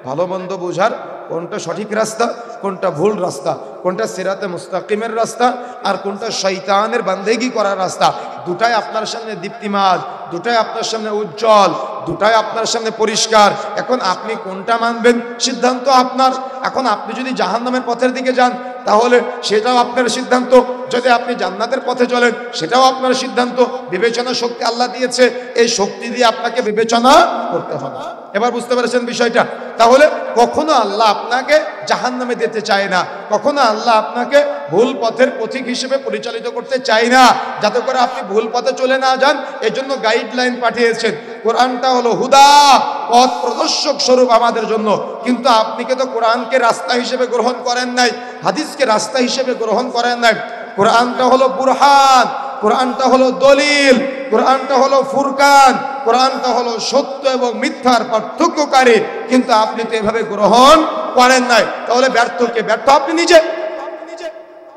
ভালো মন্দ বোঝার কোনটা সঠিক রাস্তা, কোনটা ভুল রাস্তা, কোনটা সিরাতে মুস্তাকিমের রাস্তা আর কোনটা শয়তানের বান্দেগি করার রাস্তা, দুটাই আপনার সামনে দীপ্তিমান, দুটাই আপনার সামনে উজ্জ্বল, দুটাই আপনার সামনে পরিষ্কার। এখন আপনি কোনটা মানবেন সিদ্ধান্ত আপনার। এখন আপনি যদি জাহান্নামের পথের দিকে যান তাহলে সেটাও আপনার সিদ্ধান্ত, যদি আপনি জান্নাতের পথে চলেন সেটাও আপনার সিদ্ধান্ত। বিবেচনা শক্তি আল্লাহ দিয়েছে, এই শক্তি দিয়ে আপনাকে বিবেচনা করতে হবে। এবার বুঝতে পেরেছেন বিষয়টা? তাহলে কখনো আল্লাহ আপনাকে জাহান্নামে দিতে চায় না, কখনো আল্লাহ আপনাকে ভুল পথের পথিক হিসেবে পরিচালিত করতে চায় না, যাতে করে আপনি ভুল পথে চলে না যান। এজন্য গাইডলাইন পাঠিয়েছেন। কোরআনটা হলো হুদা, পথ প্রদর্শক স্বরূপ আমাদের জন্য। কিন্তু আপনি কে তো কোরআনকে রাস্তা হিসেবে গ্রহণ করেন নাই, হাদিসকে রাস্তা হিসেবে গ্রহণ করেন নাই। কোরআনটা হলো বুরহান, কোরআনটা হলো দলিল, কোরআনটা হলো ফুরকান, কোরআনটা হলো সত্য এবং মিথ্যার পার্থক্যকারী, কিন্তু আপনি তো এভাবে গ্রহণ করেন নাই। তাহলে ব্যর্থ কে? ব্যর্থ আপনি নিজে।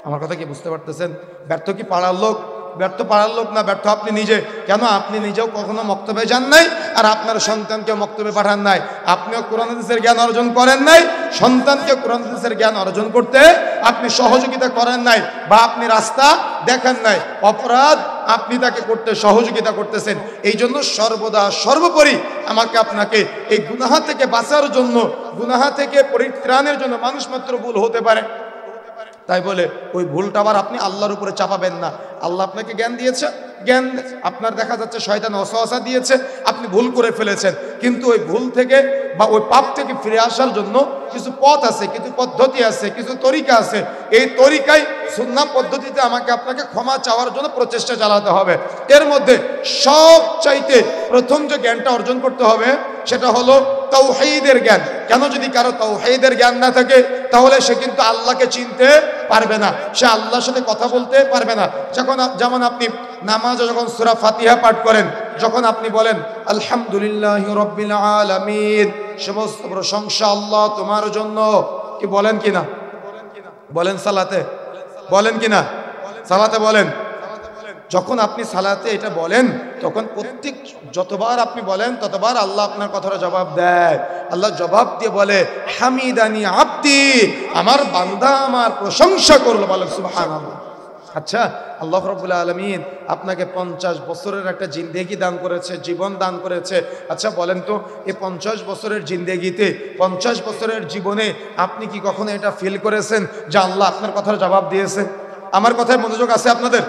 আমার কথা কি বুঝতে পারতেছেন? ব্যর্থ কি পাড়ার লোক? ব্যর্থ পাড়ার লোক না, ব্যর্থ আপনি নিজে। কেন? আপনি নিজেও কখনো মক্তবে যান নাই আর আপনার সন্তানকে মক্তবে পাঠান নাই। আপনিও কোরআন হাদিসের জ্ঞান অর্জন করেন নাই, সন্তানকে কোরআন হাদিসের জ্ঞান অর্জন করতে আপনি সহযোগিতা করেন নাই, বা আপনি রাস্তা দেখেন নাই। অপরাধ আপনি তাকে করতে সহযোগিতা করতেছেন। এই জন্য সর্বদা সর্বোপরি আমাকে আপনাকে এই গুনাহ থেকে বাঁচার জন্য, গুনাহ থেকে পরিত্রাণের জন্য, মানুষ মাত্র ভুল হতে পারে, তাই বলে ওই ভুলটা আবার আপনি আল্লাহর উপরে চাপাবেন না। আল্লাহ আপনাকে জ্ঞান দিয়েছে, জ্ঞান আপনার দেখা যাচ্ছে শয়তান ওয়াসওয়াসা দিয়েছে, আপনি ভুল করে ফেলেছেন, কিন্তু ওই ভুল থেকে বা ওই পাপ থেকে ফিরে আসার জন্য কিছু পথ আছে, কিছু পদ্ধতি আছে, কিছু তরিকা আছে। এই তরিকায় সুন্নাহ পদ্ধতিতে আমাকে আপনাকে ক্ষমা চাওয়ার জন্য প্রচেষ্টা চালাতে হবে। এর মধ্যে সবচাইতে প্রথম যে জ্ঞানটা অর্জন করতে হবে সেটা হলো তাওহীদের জ্ঞান। কেন? যদি কারো তাওহীদের জ্ঞান না থাকে তাহলে সে কিন্তু আল্লাহকে চিনতে পারবে না, সে আল্লাহর সাথে কথা বলতে পারবে না। যেমন আপনি নামাজে যখন সূরা ফাতিহা পাঠ করেন, যখন আপনি বলেন আলহামদুলিল্লাহি রাব্বিল আলামিন, সমস্ত প্রশংসা আল্লাহ তোমার জন্য, কি বলেন কিনা? বলেন সালাতে, বলেন কিনা? সালাতে বলেন। যখন আপনি সালাতে এটা বলেন তখন প্রত্যেক যতবার আপনি বলেন ততবার আল্লাহ আপনার কথাটা জবাব দেয়। আল্লাহ জবাব দিয়ে বলে হামিদানি আব্দি, আমার বান্দা আমার প্রশংসা করলো, বলেন সুবহানাল্লাহ। আচ্ছা, আল্লাহ রাব্বুল আলামিন আপনাকে 50 বছরের একটা জিন্দেগি দান করেছে, জীবন দান করেছে। আচ্ছা বলেন তো, এই 50 বছরের জিন্দেগিতে, 50 বছরের জীবনে আপনি কি কখনো এটা ফিল করেছেন যে আল্লাহ আপনার কথার জবাব দিয়েছে? আমার কথায় মনোযোগ আছে আপনাদের?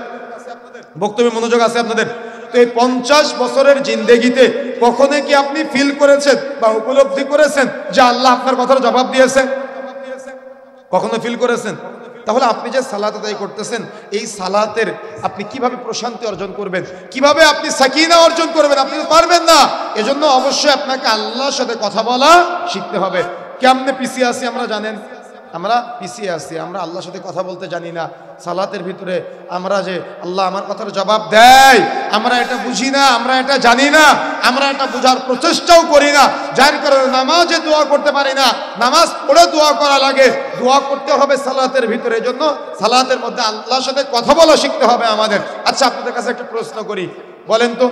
বক্তব্যে মনোযোগ আছে আপনাদের? তো এই 50 বছরের জিন্দেগিতে কখনো কি আপনি ফিল করেছেন বা উপলব্ধি করেছেন যে আল্লাহ আপনার কথার জবাব দিয়েছে? কখনো ফিল করেছেন? তাহলে আপনি যে সালাত আদায় করতেছেন, এই সালাতের আপনি কিভাবে প্রশান্তি অর্জন করবেন, কিভাবে আপনি সাকিনা অর্জন করবেন? আপনি তো পারবেন না। এজন্য অবশ্যই আপনাকে আল্লাহর সাথে কথা বলা শিখতে হবে। কেমনে পিছিয়ে আছি আমরা জানেন? আমরা পিছিয়ে আছি, আমরা আল্লাহর সাথে কথা বলতে জানি না। সালাতের ভিতরে আমরা যে আল্লাহ আমার কথার জবাব দেয়, আমরা এটা বুঝি না, আমরা এটা জানি না, আমরা এটা বোঝার প্রচেষ্টাও করি না, যার কারণে নামাজে দোয়া করতে পারি না। নামাজ পড়ে দোয়া করা লাগে, দোয়া করতে হবে সালাতের ভিতরে। জন্য সালাতের মধ্যে আল্লাহর সাথে কথা বলা শিখতে হবে আমাদের। আচ্ছা, আপনাদের কাছে একটা প্রশ্ন করি, বলেন তো,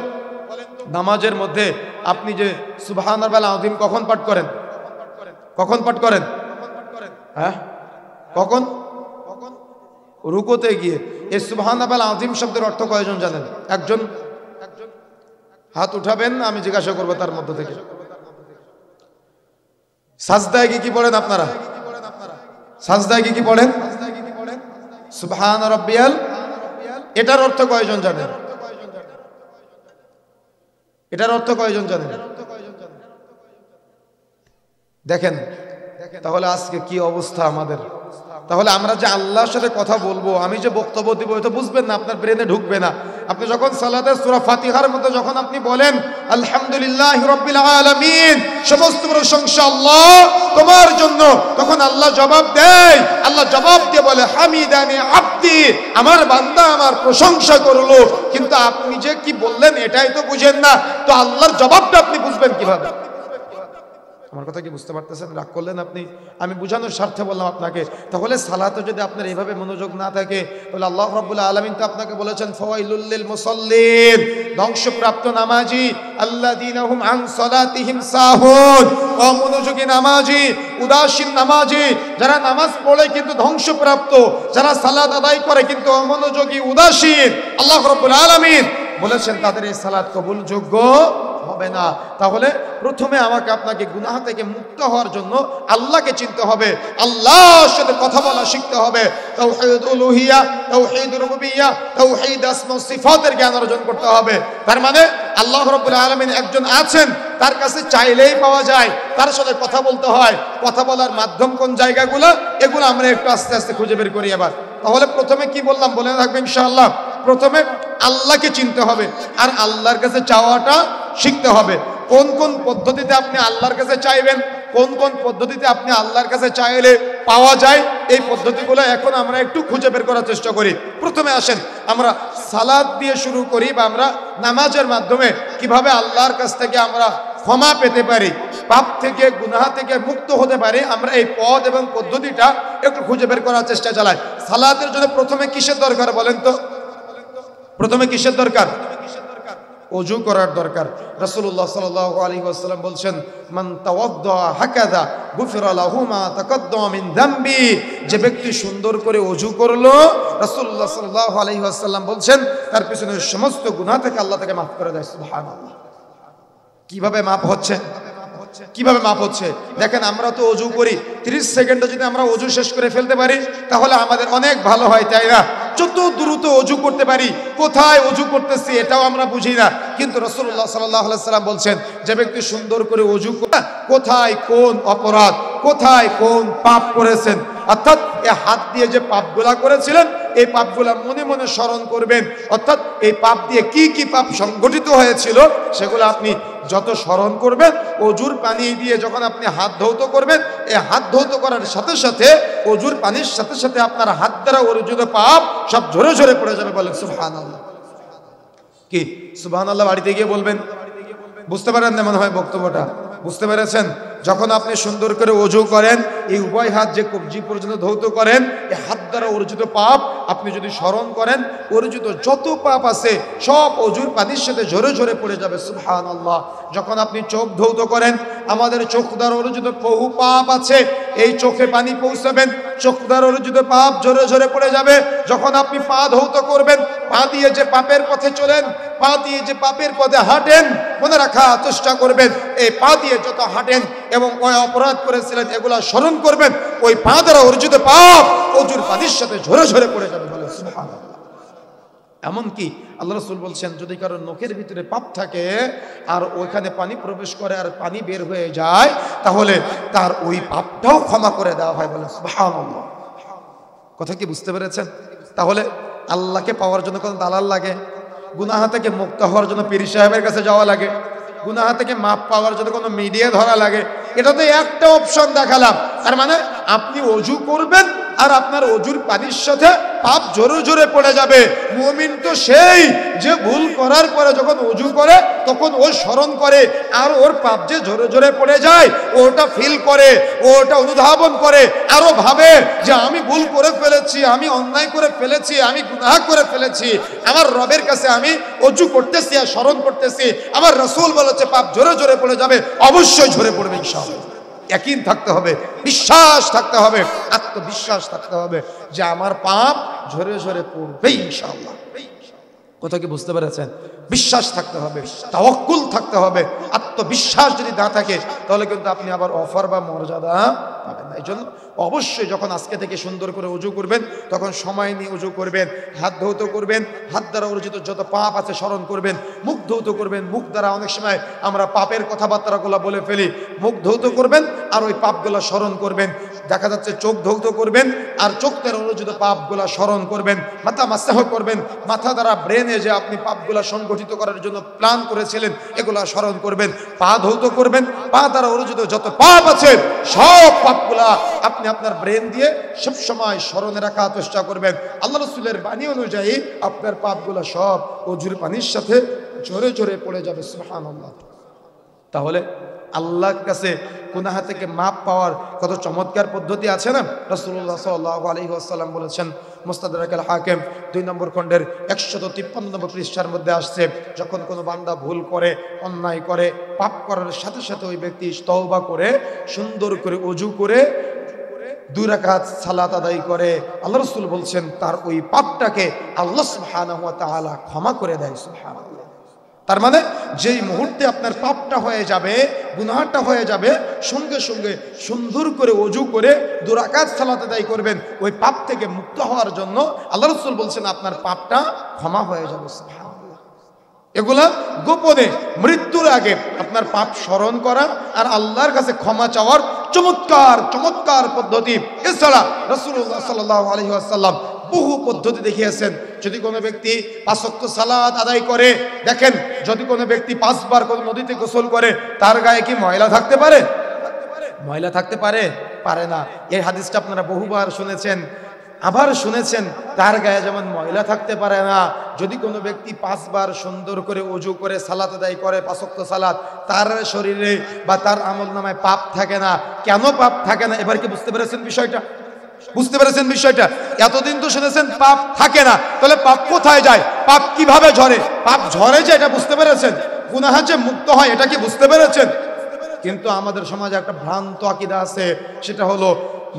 নামাজের মধ্যে আপনি যে সুবহানাল্লাহিল আযীম কখন পাঠ করেন? কখন পাঠ করেন? হ্যাঁ, কখন? রুকুতে গিয়ে। এই সুবহানাল্লাহিল আযীম শব্দের অর্থ কয়জন জানেন? একজন হাত উঠাবেন, আমি জিজ্ঞাসা করবো তার মধ্য থেকে। সাজদায় গিয়ে কি পড়েন আপনারা? সাজদায় গিয়ে কি পড়েন? সুবহান রাব্বিয়াল, এটার অর্থ কয়জন জানেন? এটার অর্থ কয়জন জানেন? দেখেন তাহলে আজকে কি অবস্থা আমাদের। তাহলে আমরা যে আল্লাহর সাথে কথা বলবো, আমি যে বক্তব্য দিব, এটা বুঝবেন না, আপনার ব্রেনে ঢুকবে না। আপনি যখন সালাতে সূরা ফাতিহার মধ্যে যখন আপনি বলেন আলহামদুলিল্লাহি রাব্বিল আলামিন, সমস্ত প্রশংসা আল্লাহ তোমার জন্য, তখন আল্লাহ জবাব দেয়। আল্লাহ জবাব দিয়ে বলে হামিদানি আব্দি, আমার বান্দা আমার প্রশংসা করলো। কিন্তু আপনি যে কি বললেন এটাই তো বুঝেন না, তো আল্লাহর জবাবটা আপনি বুঝবেন কিভাবে? আমার কথা কি বুঝতে পারতেছেন? রাগ করলেন আপনি? আমি বুঝানোর স্বার্থে বললাম আপনাকে। তাহলে সালাতে যদি আপনার এইভাবে মনোযোগ না থাকে, তাহলে আল্লাহ রাব্বুল আলামিন তো আপনাকে বলেছেন ফাওয়াইলুল লিল মুসাল্লিন, ধ্বংসপ্রাপ্ত নামাজি, আল্লাযীনা হুম আন সালাতিহিম সাহুন, অমনোযোগী নামাজি, উদাসীন নামাজি, যারা নামাজ পড়ে কিন্তু ধ্বংসপ্রাপ্ত, যারা সালাত আদায় করে কিন্তু অমনোযোগী, উদাসীন, আল্লাহ রাব্বুল আলামিন বলেছেন তাদের এই সালাত কবুলযোগ্য হবে না। তাহলে প্রথমে আমাকে আপনাকে গুনাহ থেকে মুক্ত হওয়ার জন্য আল্লাহকে চিনতে হবে, আল্লাহর সাথে কথা বলা শিখতে হবে। তাওহীদ উলুহিয়া, তাওহীদ রুবুবিয়্যা, তাওহীদ আসমা ওয়া সিফাতের জ্ঞান অর্জন করতে হবে। তার মানে আল্লাহ রাব্বুল আলামিন একজন আছেন, তার কাছে চাইলেই পাওয়া যায়, তার সাথে কথা বলতে হয়। কথা বলার মাধ্যম কোন জায়গাগুলো, এগুলো আমরা একটু আস্তে আস্তে খুঁজে বের করি এবার। তাহলে প্রথমে কি বললাম বলে রাখবেন ইনশাআল্লাহ। প্রথমে আল্লাহকে চিনতে হবে আর আল্লাহর কাছে চাওয়াটা শিখতে হবে। কোন কোন পদ্ধতিতে আপনি আল্লাহর কাছে চাইবেন, কোন কোন পদ্ধতিতে আপনি আল্লাহর কাছে চাইলে পাওয়া যায়, এই পদ্ধতিগুলো এখন আমরা একটু খুঁজে বের করার চেষ্টা করি। প্রথমে আসেন আমরা সালাত দিয়ে শুরু করি, বা আমরা নামাজের মাধ্যমে কিভাবে আল্লাহর কাছ থেকে আমরা ক্ষমা পেতে পারি, পাপ থেকে গুনাহ থেকে মুক্ত হতে পারি, আমরা এই পথ এবং পদ্ধতিটা একটু খুঁজে বের করার চেষ্টা চালাই। সালাতের জন্য প্রথমে কিসের দরকার বলেন তো? প্রথমে কিসের দরকার? ওযু করার দরকার। রাসূলুল্লাহ সাল্লাল্লাহু আলাইহি ওয়াসাল্লাম বলছেন, মান তাওয়াদ্দা হাকাযা গুফিরা লাহু মা তাকাদ্দামা মিন যামবি। যে ব্যক্তি সুন্দর করে ওযু করলো, রাসূলুল্লাহ সাল্লাল্লাহু আলাইহি ওয়াসাল্লাম বলছেন তার পিছনের সমস্ত গুনাহ থেকে আল্লাহ তাকে মাফ করে দেয়। সুবহানাল্লাহ। কিভাবে মাপ হচ্ছে? কিভাবে মাপ হচ্ছে দেখেন, আমরা তো ওযু করি, 30 সেকেন্ডে যদি আমরা ওযু শেষ করে ফেলতে পারি তাহলে আমাদের অনেক ভালো হয়, তাই না? যত দ্রুত ওযু করতে পারি, কোথায় ওযু করতেছি এটাও আমরা বুঝি না, কিন্তু রাসূলুল্লাহ সাল্লাল্লাহু আলাইহি সাল্লাম বলছেন যে ব্যক্তি সুন্দর করে ওযু করে, কোথায় কোন অপরাধ, কোথায় কোন পাপ করেছেন, অর্থাৎ এই হাত দিয়ে যে পাপগুলা করেছিলেন এই পাপগুলা মনে মনে স্মরণ করবেন, অর্থাৎ এই পাপ দিয়ে কি কি পাপ সংগঠিত হয়েছিল সেগুলো আপনি যত স্মরণ করবেন, ওযুর পানি দিয়ে যখন আপনি হাত ধৌত করবেন, এই হাত ধৌত করার সাথে সাথে ওযুর পানির সাথে সাথে আপনার হাত দ্বারা অর্জিত পাপ সব ঝরে ঝরে পড়ে যাবে। বলেন সুবহানাল্লাহ। কি সুবহানাল্লাহ বাড়িতে গিয়ে বলবেন? বুঝতে পারেন না মনে হয় বক্তব্যটা? বুঝতে পেরেছেন? যখন আপনি সুন্দর করে ওযু করেন, এই উভয় হাত যে কবজি পর্যন্ত ধৌত করেন, এই হাত দ্বারা অর্জিত পাপ আপনি যদি স্মরণ করেন, অর্জিত যত পাপ আছে সব ওযুর পানির সাথে ঝরে ঝরে পড়ে যাবে। সুবহানাল্লাহ। যখন আপনি চোখ ধৌত করেন, আমাদের চোখ দ্বারা অর্জিত বহু পাপ আছে, এই চোখে পানি পৌঁছাবেন, চোখ দ্বারা অর্জিত পাপ ঝরে ঝরে পড়ে যাবে। যখন আপনি পা ধৌত করবেন, পা দিয়ে যে পাপের পথে চলেন, পা দিয়ে যে পাপের পথে হাঁটেন, মনে রাখা চেষ্টা করবেন, এই পা দিয়ে যত হাঁটেন এবং ওই অপরাধ করেছিলেন এগুলা স্মরণ করবেন, ওই পা দ্বারা অর্জিত পাপ ওযুর পানির সাথে ঝরে ঝরে পড়ে যাবে। বলে সুবহানাল্লাহ। এমনকি আল্লাহ রাসূল বলছেন, যদি কারো নখের ভিতরে পাপ থাকে আর ওইখানে পানি প্রবেশ করে আর পানি বের হয়ে যায়, তাহলে তার ওই পাপটাও ক্ষমা করে দেওয়া হয়। বলে সুবহানাল্লাহ। কথা কি বুঝতে পেরেছেন? তাহলে আল্লাহকে পাওয়ার জন্য কোনো দালাল লাগে? গুনাহ থেকে মুক্ত হওয়ার জন্য পীর সাহেবের কাছে যাওয়া লাগে? গুনাহ থেকে মাপ পাওয়ার জন্য কোনো মিডিয়া ধরা লাগে? এটা তো একটা অপশন দেখালাম। তার মানে আপনি ওযু করবেন আর আপনার ওযুর পানির সাথে পাপ জোরে জোরে পড়ে যাবে। মুমিন তো সেই যে ভুল করার পরে যখন ওযু করে তখন ও স্মরণ করে আর ওর পাপ যে জোরে জোরে পড়ে যায় ওটা ফিল করে, ওটা অনুধাবন করে, আরো ভাবে যে আমি ভুল করে ফেলেছি, আমি অন্যায় করে ফেলেছি, আমি গুনাহ করে ফেলেছি, আমার রবের কাছে আমি ওযু করতেছি আর স্মরণ করতেছি, আমার রাসূল বলেছে পাপ জোরে জোরে পড়ে যাবে। অবশ্যই ঝরে পড়বে ইনশাআল্লাহ। ইয়াকিন থাকতে হবে, বিশ্বাস থাকতে হবে, আত্মবিশ্বাস থাকতে হবে যে আমার পাপ ঝরে ঝরে পড়বে ইনশাআল্লাহ। কথা কি বুঝতে পেরেছেন? বিশ্বাস থাকতে হবে, তাওয়াক্কুল থাকতে হবে। আত্মবিশ্বাস যদি না থাকে তাহলে কিন্তু আপনি আবার অফার বা মর্যাদা পাবেন না। এই জন্য অবশ্যই যখন আজকে থেকে সুন্দর করে ওযু করবেন তখন সময় নিয়ে ওযু করবেন, হাত ধৌত করবেন, হাত দ্বারা অর্জিত যত পাপ আছে স্মরণ করবেন, মুখ ধৌত করবেন, মুখ দ্বারা অনেক সময় আমরা পাপের কথাবার্তাগুলো বলে ফেলি, মুখ ধৌত করবেন আর ওই পাপগুলো স্মরণ করবেন। দেখা যাচ্ছে চোখ ধৌত করবেন আর চোখ দ্বারা অর্জিত পাপগুলো স্মরণ করবেন, মাথা মাসাহ করবেন, মাথা দ্বারা ব্রেনে যে আপনি পাপগুলো সংগঠিত করার জন্য প্ল্যান করেছিলেন এগুলা স্মরণ করবেন, পা ধৌত করবেন, পা দ্বারা অর্জিত যত পাপ আছে সব পাপগুলা আপনি আপনার ব্রেন দিয়ে সব সময় স্মরণে রাখার চেষ্টা করবেন। আল্লাহ রাসূলের বাণী অনুযায়ী আপনার পাপগুলা সব ওযুর পানির সাথে ঝরে ঝরে পড়ে যাবে। সুবহানাল্লাহ। তাহলে আল্লাহর কাছে গুনাহ থেকে মাপ পাওয়ার কত চমৎকার পদ্ধতি আছে না? রাসূলুল্লাহ সাল্লাল্লাহু আলাইহি ওয়াসাল্লাম বলেছেন, মুস্তাদরাক আল হাকিম 2 নম্বর খণ্ডের 153 নম্বর পৃষ্ঠার মধ্যে আসছে, যখন কোনো বান্দা ভুল করে, অন্যায় করে, পাপ করার সাথে সাথে ওই ব্যক্তি তওবা করে সুন্দর করে ওযু করে 2 রাকাত সালাত আদায় করে, আল্লাহ রাসূল বলছেন তার ওই পাপটাকে আল্লাহ সুবহানাহু ওয়া তাআলা ক্ষমা করে দেয়। সুবহানাল্লাহ। তার মানে যেই মুহূর্তে আপনার পাপটা হয়ে যাবে, গুনাহটা হয়ে যাবে, সঙ্গে সঙ্গে সুন্দর করে ওযু করে 2 রাকাত সালাত আদায় করবেন, ওই পাপ থেকে মুক্ত হওয়ার জন্য আল্লাহ রাসূল বলছেন আপনার পাপটা ক্ষমা হয়ে যাবে। সুবহানাল্লাহ। এগুলা গোপনে মৃত্যুর আগে আপনার পাপ স্মরণ করা আর আল্লাহর কাছে ক্ষমা চাওয়ার চমৎকার চমৎকার পদ্ধতি। এছাড়া রাসূলুল্লাহ সাল্লাল্লাহু আলাইহি ওয়াসাল্লাম বহু পদ্ধতি দেখিয়েছেন। যদি কোনো ব্যক্তি 5 ওয়াক্ত সালাত আদায় করে, দেখেন যদি কোনো ব্যক্তি 5 বার কোনো নদীতে গোসল করে তার গায়ে কি ময়লা থাকতে পারে? ময়লা থাকতে পারে? পারে না। এই হাদিসটা আপনারা বহুবার শুনেছেন, আবার শুনেছেন, তার গায়ে যেমন ময়লা থাকতে পারে না, যদি কোনো ব্যক্তি 5 বার সুন্দর করে ওযু করে সালাত আদায় করে 5 ওয়াক্ত সালাত, তার শরীরে বা তার আমলনামায় পাপ থাকে না। কেন পাপ থাকে না এবার কি বুঝতে পেরেছেন বিষয়টা? বুঝতে পেরেছেন বিষয়টা? এতদিন তো শুনেছেন পাপ থাকে না, তাহলে পাপ কোথায় যায়, পাপ কিভাবে ঝরে? পাপ ঝরে যে এটা বুঝতে পেরেছেন, গুনাহ যে মুক্ত হয় এটা কি বুঝতে পেরেছেন? কিন্তু আমাদের সমাজে একটা ভ্রান্ত আকীদা আছে, সেটা হলো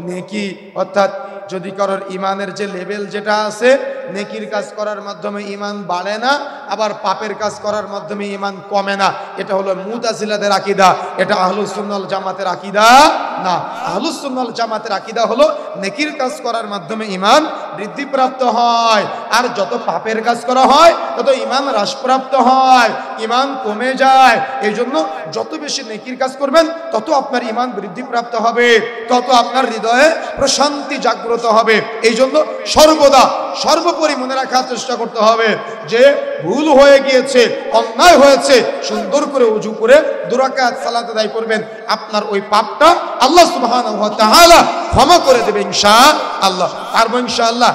নেকি, অর্থাৎ যদি কারোর ইমানের যে লেভেল যেটা আছে, নেকির কাজ করার মাধ্যমে ইমান বাড়ে না, আবার পাপের কাজ করার মাধ্যমে ইমান কমে না। এটা হলো মুতাজিলাদের আকীদা, এটা আহলুস সুন্নাহ ওয়াল জামাতের আকীদা না। আহলুস সুন্নাহ ওয়াল জামাতের আকীদা হলো নেকির কাজ করার মাধ্যমে ইমান বৃদ্ধিপ্রাপ্ত হয়, আর যত পাপের কাজ করা হয় তত ইমান হ্রাসপ্রাপ্ত হয়, ইমান কমে যায়। এই জন্য যত বেশি নেকির কাজ করবেন তত আপনার ইমান বৃদ্ধিপ্রাপ্ত হবে, তত আপনার হৃদয়ে প্রশান্তি জাগ্রত হবে। এই জন্য সর্বদা সর্বোপরি মনে রাখার চেষ্টা করতে হবে যে ভুল হয়ে গিয়েছে, অন্যায় হয়েছে, সুন্দর করে ওযু করে 2 রাকাত সালাত আদায় করবেন, আপনার ওই পাপটা আল্লাহ সুবহানাহু ওয়া তাআলা ক্ষমা করে দেবে ইনশাআল্লাহ। পারবো ইনশাআল্লাহ।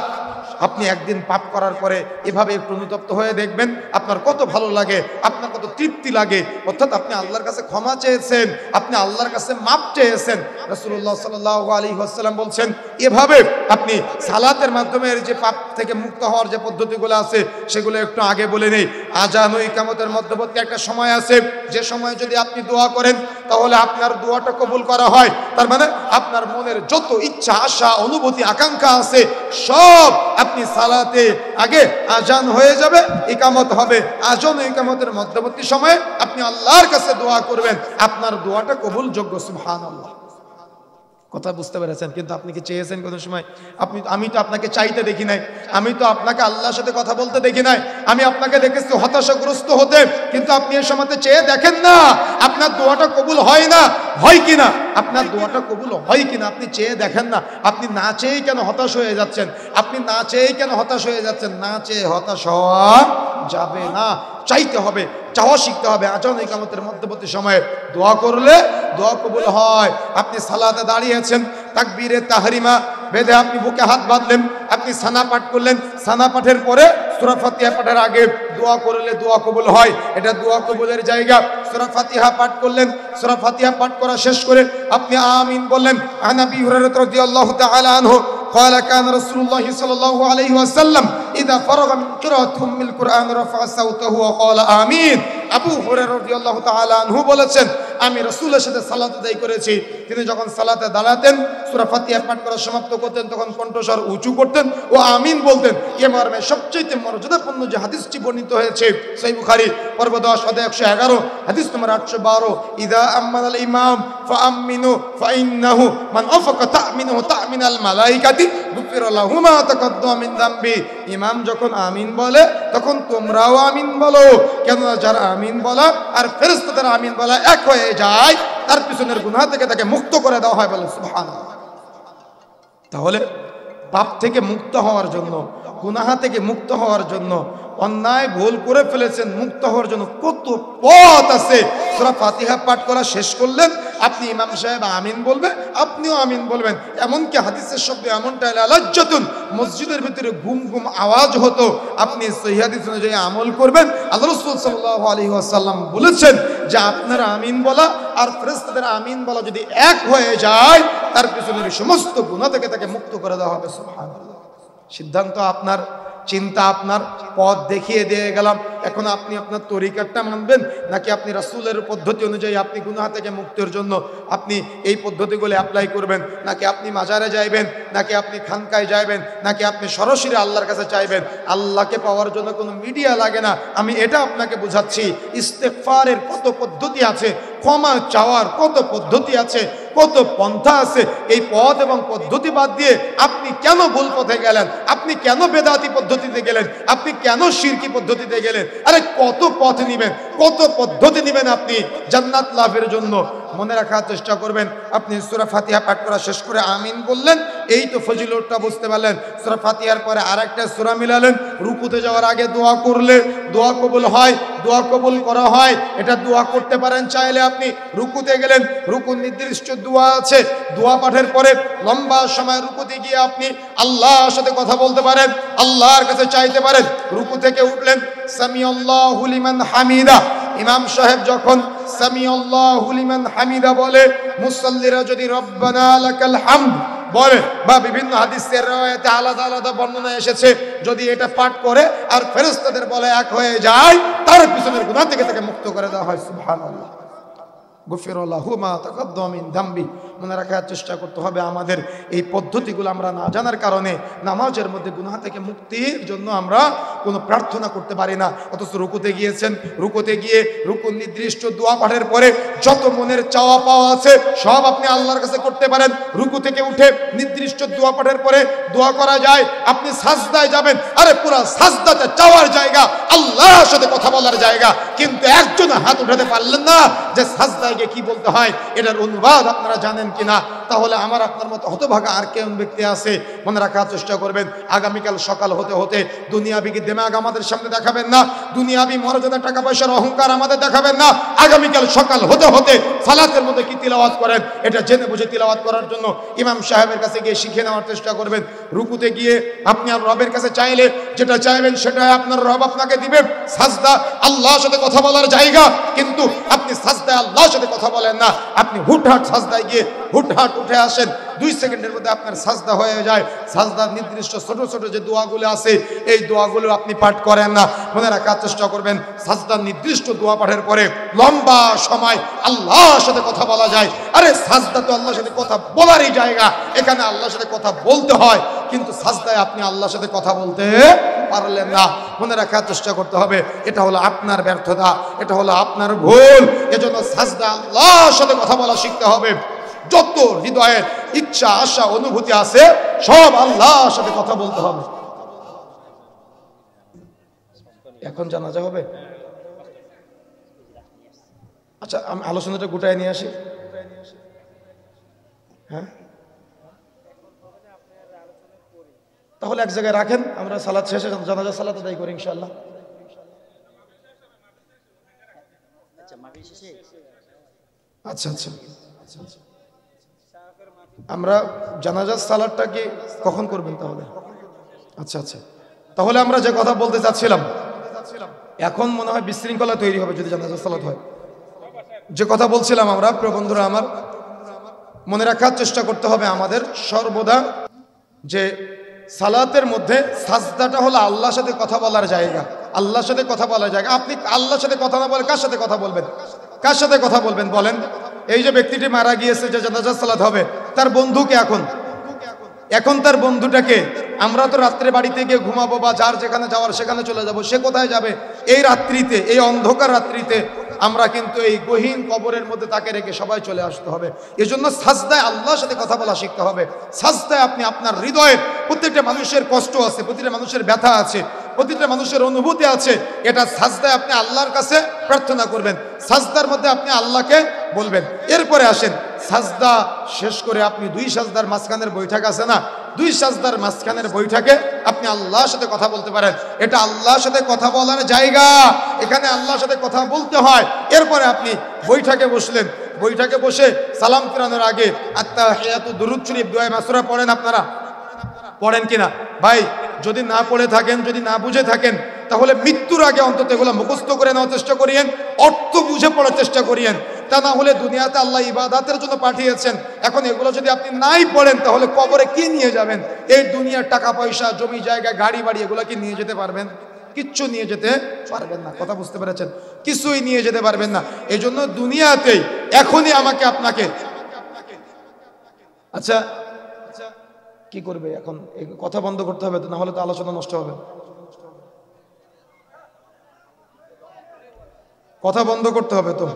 আপনি একদিন পাপ করার পরে এভাবে একটু অনুতপ্ত হয়ে দেখবেন আপনার কত ভালো লাগে, আপনার কত তৃপ্তি লাগে, অর্থাৎ আপনি আল্লাহর কাছে ক্ষমা চেয়েছেন, আপনি আল্লাহর কাছে মাপ চেয়েছেন। রাসূলুল্লাহ সাল্লাল্লাহু আলাইহি ওয়াসাল্লাম বলছেন এভাবে আপনি সালাতের মাধ্যমে যে পাপ থেকে মুক্ত হওয়ার যে পদ্ধতিগুলো আছে সেগুলো একটু আগে বলে নেই। আযান ও ইকামতের মধ্যবর্তী একটা সময় আছে, যে সময় যদি আপনি দোয়া করেন তাহলে আপনার দোয়াটা কবুল করা হয়। তার মানে আপনার মনের যত ইচ্ছা, আশা, অনুভূতি, আকাঙ্ক্ষা আছে সব আপনি সালাতে আগে আজান হয়ে যাবে, ইকামত হবে, আজান ও ইকামতের মধ্যবর্তী সময়ে আপনি আল্লাহর কাছে দোয়া করবেন, আপনার দোয়াটা কবুলযোগ্য। সুবহানাল্লাহ। কথা বুঝতে পেরেছেন? কিন্তু আপনি কি চেয়েছেন কোনো সময়? আমি তো আপনাকে চাইতে দেখি নাই, আমি তো আপনাকে আল্লাহর সাথে কথা বলতে দেখি নাই, আমি আপনাকে দেখেছি হতাশাগ্রস্ত হতে, কিন্তু আপনি এর সময়তে চেয়ে দেখেন না আপনার দোয়াটা কবুল হয় না, হয় কিনা, আপনার দোয়াটা কবুল হয় কিনা আপনি চেয়ে দেখেন না। আপনি না চেয়েই কেন হতাশ হয়ে যাচ্ছেন? আপনি না চেয়েই কেন হতাশ হয়ে যাচ্ছেন? না চেয়ে হতাশ হওয়া যাবে না, চাইতে হবে, চাওয়া শিখতে হবে। আজান ও ইকামতের মধ্যবর্তী সময়ে দোয়া করলে দোয়া কবুল হয়। আপনি সালাতে দাঁড়িয়েছেন, তাকবীরে তাহরিমা বেঁধে আপনি বুকে হাত বাঁধলেন, আপনি সানা পাঠ করলেন, সানা পাঠের পরে সূরা ফাতিহা পাঠের আগে দোয়া করলে দোয়া কবুল হয়, এটা দোয়া কবুলের জায়গা। সূরা ফাতিহা পাঠ করলেন, সূরা ফাতিহা পাঠ করা শেষ করে আপনি আমিন বললেন। আন আবি হুরায়রা রাদিয়াল্লাহু তাআলা আনহু قال كان رسول الله صلى الله عليه وسلم إذا فرغ من قراءة أم القرآن رفع صوته وقال آمين। আবু হুরায়রা রাদিয়াল্লাহু তাআলা আনহু বলেছেন, আমি রাসূলের সাথে সালাত আদায় করেছি, তিনি যখন সালাতে দাঁড়াতেন, সূরা ফাতিহা পাঠ করা সমাপ্ত করতেন, তখন কণ্ঠস্বর উঁচু করতেন ও আমিন বলতেন। এ মর্মে সবচেয়ে মর্যাদাপূর্ণ যে হাদিসটি বর্ণিত হয়েছে সহিহ বুখারী পর্ব 10 অধ্যায় 111 হাদিস নম্বর 812, ইদা আম্মানাল ইমাম ফাআমিনু ফাইন্নাহু মান আফাকা তা'মিনুহু তা'মিনাল মালাইকাতি গুফিরা লাহু মা তাকাদ্দামা মিন যামবি। ইমাম যখন আমিন বলে তখন তোমরাও আমিন বলো, কেন যারা আমিন বলা আর ফেরেশতাদের আমিন বলা এক হয়ে যায়, তার পিছনের গুনাহ থেকে তাকে মুক্ত করে দেওয়া হয়। বলে সুবহানাল্লাহ। তাহলে পাপ থেকে মুক্ত হওয়ার জন্য, গুনাহ থেকে মুক্ত হওয়ার জন্য, অন্যায় ভুল করে ফেলেছেন মুক্ত হওয়ার জন্য কত পথ আছে। সূরা ফাতিহা পাঠ করা শেষ করলেন, আপনি ইমাম সাহেব আমিন বলবেন, আপনিও আমিন বলবেন। এমনকি হাদিসের শব্দ এমনটা লাজ্জাতুন, মসজিদের ভিতরে ঘুম ঘুম আওয়াজ হতো, আপনি সহিহ হাদিস অনুযায়ী আমল করবেন। আল্লাহ রাসূল সাল্লাল্লাহু আলাইহি ওয়াসাল্লাম বলেছেন যে আপনার আমিন বলা আর ফেরেশতাদের আমিন বলা যদি এক হয়ে যায়, তার পিছনের সমস্ত গুনাহ থেকে তাকে মুক্ত করে দেওয়া হবে। সুবহানাল্লাহ। সিদ্ধান্ত আপনার, চিন্তা আপনার, পথ দেখিয়ে দিয়ে গেলাম। এখন আপনি আপনার তরিকাটা মানবেন, নাকি আপনি রাসূলের পদ্ধতি অনুযায়ী আপনি গুনাহ থেকে মুক্তির জন্য আপনি এই পদ্ধতিগুলো অ্যাপ্লাই করবেন, নাকি আপনি মাজারে যাইবেন, নাকি আপনি খানকায় যাইবেন, নাকি আপনি সরাসরি আল্লাহর কাছে চাইবেন। আল্লাহকে পাওয়ার জন্য কোনো মিডিয়া লাগে না, আমি এটা আপনাকে বুঝাচ্ছি। ইস্তেগফারের কত পদ্ধতি আছে, ক্ষমা চাওয়ার কত পদ্ধতি আছে, কত পন্থা আছে। এই পথ এবং পদ্ধতি বাদ দিয়ে আপনি কেন ভুল পথে গেলেন? আপনি কেন বেদাতি পদ্ধতিতে গেলেন? আপনি কেন শিরকি পদ্ধতিতে গেলেন? আরে কত পথ নিবেন, কত পদ্ধতি নিবেন আপনি জান্নাত লাভের জন্য? মনে রাখার চেষ্টা করবেন। আপনি সূরা ফাতিহা পাঠ করা শেষ করে আমিন বললেন, এই তো ফজিলতটা বুঝতে পারলেন। সূরা ফাতিহার পরে আরেকটা সূরা মিলালেন, রুকুতে যাওয়ার আগে দোয়া করলে দোয়া কবুল হয়, দোয়া কবুল করা হয়। এটা দোয়া করতে পারেন চাইলে। আপনি রুকুতে গেলেন, রুকুর নির্দিষ্ট দোয়া আছে, দোয়া পাঠের পরে লম্বা সময় রুকুতে গিয়ে আপনি আল্লাহর সাথে কথা বলতে পারেন, আল্লাহর কাছে চাইতে পারেন। রুকু থেকে উঠলেন, সামিআল্লাহু লিমান হামিদা। ইমাম সাহেব যখন সামিআল্লাহু লিমান হামিদা বলে, মুসাল্লিরা যদি রব্বানা লাকাল হামদ বলে বা বিভিন্ন হাদিসের রওয়ায়াতে আলাদা আলাদা বর্ণনা এসেছে, যদি এটা পাঠ করে আর ফেরেশতাদের বলে এক হয়ে যায়, তার পিছনের গুনাহ থেকে তাকে মুক্ত করে দেওয়া হয়। সুবহানাল্লাহ। গফিরাল্লাহু মা তাকাদ্দামা মিন যামবি। মনে রাখার চেষ্টা করতে হবে, আমাদের এই পদ্ধতিগুলো আমরা না জানার কারণে নামাজের মধ্যে গুনাহ থেকে মুক্তির জন্য আমরা কোনো প্রার্থনা করতে পারি না। অথচ রুকুতে গিয়েছেন, রুকুতে গিয়ে রুকুর নির্দিষ্ট দোয়া পাঠের পরে যত মনের চাওয়া পাওয়া আছে সব আপনি আল্লাহর কাছে করতে পারেন। রুকু থেকে উঠে নির্দিষ্ট দোয়া পাঠের পরে দোয়া করা যায়। আপনি সাজদায় যাবেন, আরে পুরো সাজদাতে চাওয়ার জায়গা, আল্লাহর সাথে কথা বলার জায়গা, কিন্তু একজন হাত উঠাতে পারলেন না যে সাজদায় গিয়ে কি বলতে হয়, এটার অনুবাদ আপনারা জানেন কিনা। তাহলে আমার আপনার মতো হতভাগা আর কেমন ব্যক্তি আছে? মনে রাখার চেষ্টা করবেন, আগামীকাল সকাল হতে হতে দুনিয়াবি কি দিমাগ আমাদের সামনে দেখাবেন না, দুনিয়াবি মর্যাদা টাকা পয়সার অহংকার আমাদের দেখাবেন না। আগামীকাল সকাল হতে হতে সালাতের মধ্যে কি তিলাওয়াত করেন এটা জেনে বুঝে তিলাওয়াত করার জন্য ইমাম সাহেবের কাছে গিয়ে শিখে নেওয়ার চেষ্টা করবেন। রুকুতে গিয়ে আপনি আর রবের কাছে চাইলে যেটা চাইবেন সেটাই আপনার রব আপনাকে দিবে। সাজদা আল্লাহর সাথে কথা বলার জায়গা, কিন্তু আপনি সাজদায় আল্লাহর সাথে কথা বলেন না, আপনি হুটহাট সাজদায় গিয়ে হুটহাট উঠে আসেন, 2 সেকেন্ডের মধ্যে আপনার সাজদা হয়ে যায়। সাজদার নির্দিষ্ট ছোট ছোট যে দোয়াগুলো আছে এই দোয়াগুলো আপনি পাঠ করেন না। মনে রাখার চেষ্টা করবেন, সাজদার নির্দিষ্ট দোয়া পাঠের পরে লম্বা সময় আল্লাহর সাথে কথা বলা যায়। আরে সাজদা তো আল্লাহর সাথে কথা বলারই জায়গা, এখানে আল্লাহর সাথে কথা বলতে হয়, কিন্তু সাজদায় আপনি আল্লাহর সাথে কথা বলতে পারলেন না। মনে রাখার চেষ্টা করতে হবে, এটা হলো আপনার ব্যর্থতা, এটা হলো আপনার ভুল। এজন্য সাজদা আল্লাহর সাথে কথা বলা শিখতে হবে। যত হৃদয়ের ইচ্ছা আশা অনুভূতি আছে সব আল্লাহর সাথে কথা বলতে হবে। এখন জানাজা হবে। আচ্ছা, আমি আলোচনাটা গুটায় নিয়ে আসি। হ্যাঁ, তাহলে এক জায়গায় রাখেন, আমরা সালাত শেষে জানাজা সালাত আদায় করি ইনশাআল্লাহ। আচ্ছা আচ্ছা, আমরা জানাজার সালাতটা কি কখন করবেন তাহলে? আচ্ছা আচ্ছা, তাহলে আমরা যে কথা বলতে চাচ্ছিলাম, এখন মনে হয় বিশৃঙ্খলা তৈরি হবে যদি জানাজার সালাত হয়। যে কথা বলছিলাম আমরা, প্রিয় বন্ধুরা আমার, মনে রাখার চেষ্টা করতে হবে আমাদের সর্বদা যে সালাতের মধ্যে সাজদাটা হলো আল্লাহর সাথে কথা বলার জায়গা, আল্লাহর সাথে কথা বলার জায়গা। আপনি আল্লাহর সাথে কথা না বলে কার সাথে কথা বলবেন? কার সাথে কথা বলবেন বলেন? এই যে ব্যক্তিটি মারা গিয়েছে, যে জানাজা সালাত হবে, তার বন্ধুকে এখন তার বন্ধুটাকে, আমরা তো রাত্রে বাড়িতে গিয়ে ঘুমাবো বা যার যেখানে যাওয়ার সেখানে চলে যাব, সে কোথায় যাবে? এই রাত্রিতে, এই অন্ধকার রাত্রিতে আমরা কিন্তু এই গহীন কবরের মধ্যে তাকে রেখে সবাই চলে আসতে হবে। এজন্য সাজদায় আল্লাহর সাথে কথা বলা শিখতে হবে। সাজদায় আপনি আপনার হৃদয়ের, প্রত্যেকটা মানুষের কষ্ট আছে, প্রতিটা মানুষের ব্যথা আছে, প্রতিটা মানুষের অনুভূতি আছে, এটা সাজদায় আপনি আল্লাহর কাছে প্রার্থনা করবেন, সাজদার মধ্যে আপনি আল্লাহকে বলবেন। এরপরে আসেন, সাজদা শেষ করে আপনি 2 সাজদার মাঝখানের বৈঠক আছে না, 2 সাজদার মাঝখানের বৈঠকে আপনি আল্লাহর সাথে কথা বলতে পারেন। এটা আল্লাহর সাথে কথা বলার জায়গা, এখানে আল্লাহর সাথে কথা বলতে হয়। এরপরে আপনি বৈঠকে বসলেন, বৈঠকে বসে সালাম ফিরানোর আগে আত্তাহিয়াতু দুরূদ শরীফ দোয়া মাসুরা পড়েন। আপনারা পড়েন কিনা ভাই? যদি না পড়ে থাকেন, যদি না বুঝে থাকেন, তাহলে মৃত্যুর আগে অন্তত এগুলো মুখস্থ করে নেওয়ার চেষ্টা করিয়েন, অর্থ বুঝে পড়ার চেষ্টা করিয়েন। তা না হলে দুনিয়াতে আল্লাহ ইবাদতের জন্য পাঠিয়েছেন, এখন এগুলো যদি আপনি নাই পড়েন তাহলে কবরে কি নিয়ে যাবেন? এই দুনিয়ার টাকা পয়সা, জমি জায়গা, গাড়ি বাড়ি, এগুলো কি নিয়ে যেতে পারবেন? কিচ্ছু নিয়ে যেতে পারবেন না। কথা বুঝতে পেরেছেন? কিছুই নিয়ে যেতে পারবেন না। এই জন্য দুনিয়াতেই এখনই আমাকে আপনাকে, আচ্ছা কি করবে এখন? কথা বন্ধ করতে হবে, না হলে তো আলোচনা নষ্ট হবে। কথা বন্ধ করতে হবে তো।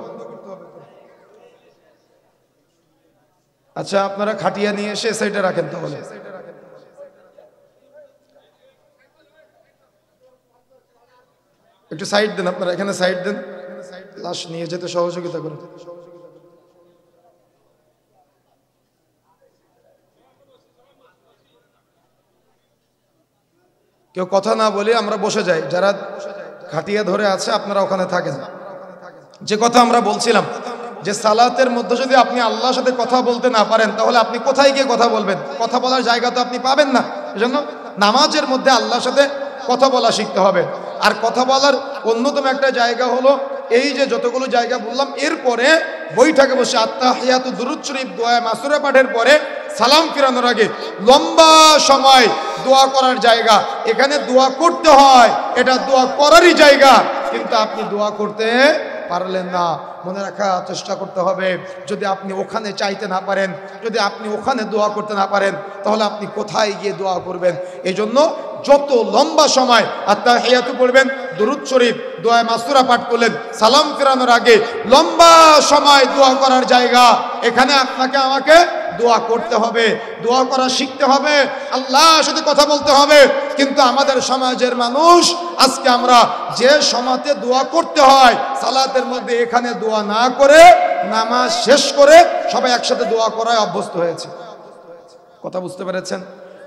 আচ্ছা, আপনারা খাটিয়া নিয়ে এসে সাইডে রাখেন, তাহলে একটু সাইড দেন, আপনারা এখানে সাইড দেন, লাশ নিয়ে যেতে সহযোগিতা করেন। কেউ কথা না বলে আমরা বসে যাই, যারা খাটিয়া ধরে আছে আপনারা ওখানে থাকেন। যে কথা আমরা বলছিলাম, যে সালাতের মধ্যে যদি আপনি আল্লাহর সাথে কথা বলতে না পারেন তাহলে আপনি কোথায় গিয়ে কথা বলবেন? কথা বলার জায়গা তো আপনি পাবেন না। এজন্য নামাজের মধ্যে আল্লাহর সাথে কথা বলা শিখতে হবে। আর কথা বলার অন্যতম একটা জায়গা হলো এই যে যতগুলো জায়গা বললাম, এরপরে বৈঠকে বসে আত্তাহিয়াতু দুরূদ শরীফ দোয়া মাসুরা পাঠের পরে সালাম ফিরানোর আগে লম্বা সময় দোয়া করার জায়গা। এখানে দোয়া করতে হয়, এটা দোয়া করারই জায়গা, কিন্তু আপনি দোয়া করতে পারলেন না। মনে রাখা চেষ্টা করতে হবে, যদি আপনি ওখানে চাইতে না পারেন, যদি আপনি ওখানে দোয়া করতে না পারেন, তাহলে আপনি কোথায় গিয়ে দোয়া করবেন? এই জন্য যত লম্বা সময় আত্তাহিয়াতু পড়বেন, দুরূদ শরীফ, দোয়া মাসুরা পাঠ করলেন, সালাম ফেরানোর আগে লম্বা সময় দোয়া করার জায়গা। এখানে আপনাকে আমাকে দোয়া করতে হবে, দোয়া করা শিখতে হবে, আল্লাহর সাথে কথা বলতে হবে। কিন্তু আমাদের সমাজের মানুষ আজকে আমরা যে সমাজে দোয়া করতে হয় সালাতের মধ্যে, এখানে দোয়া না করে নামাজ শেষ করে সবাই একসাথে দোয়া করায় অভ্যস্ত হয়েছে। কথা বুঝতে পেরেছেন?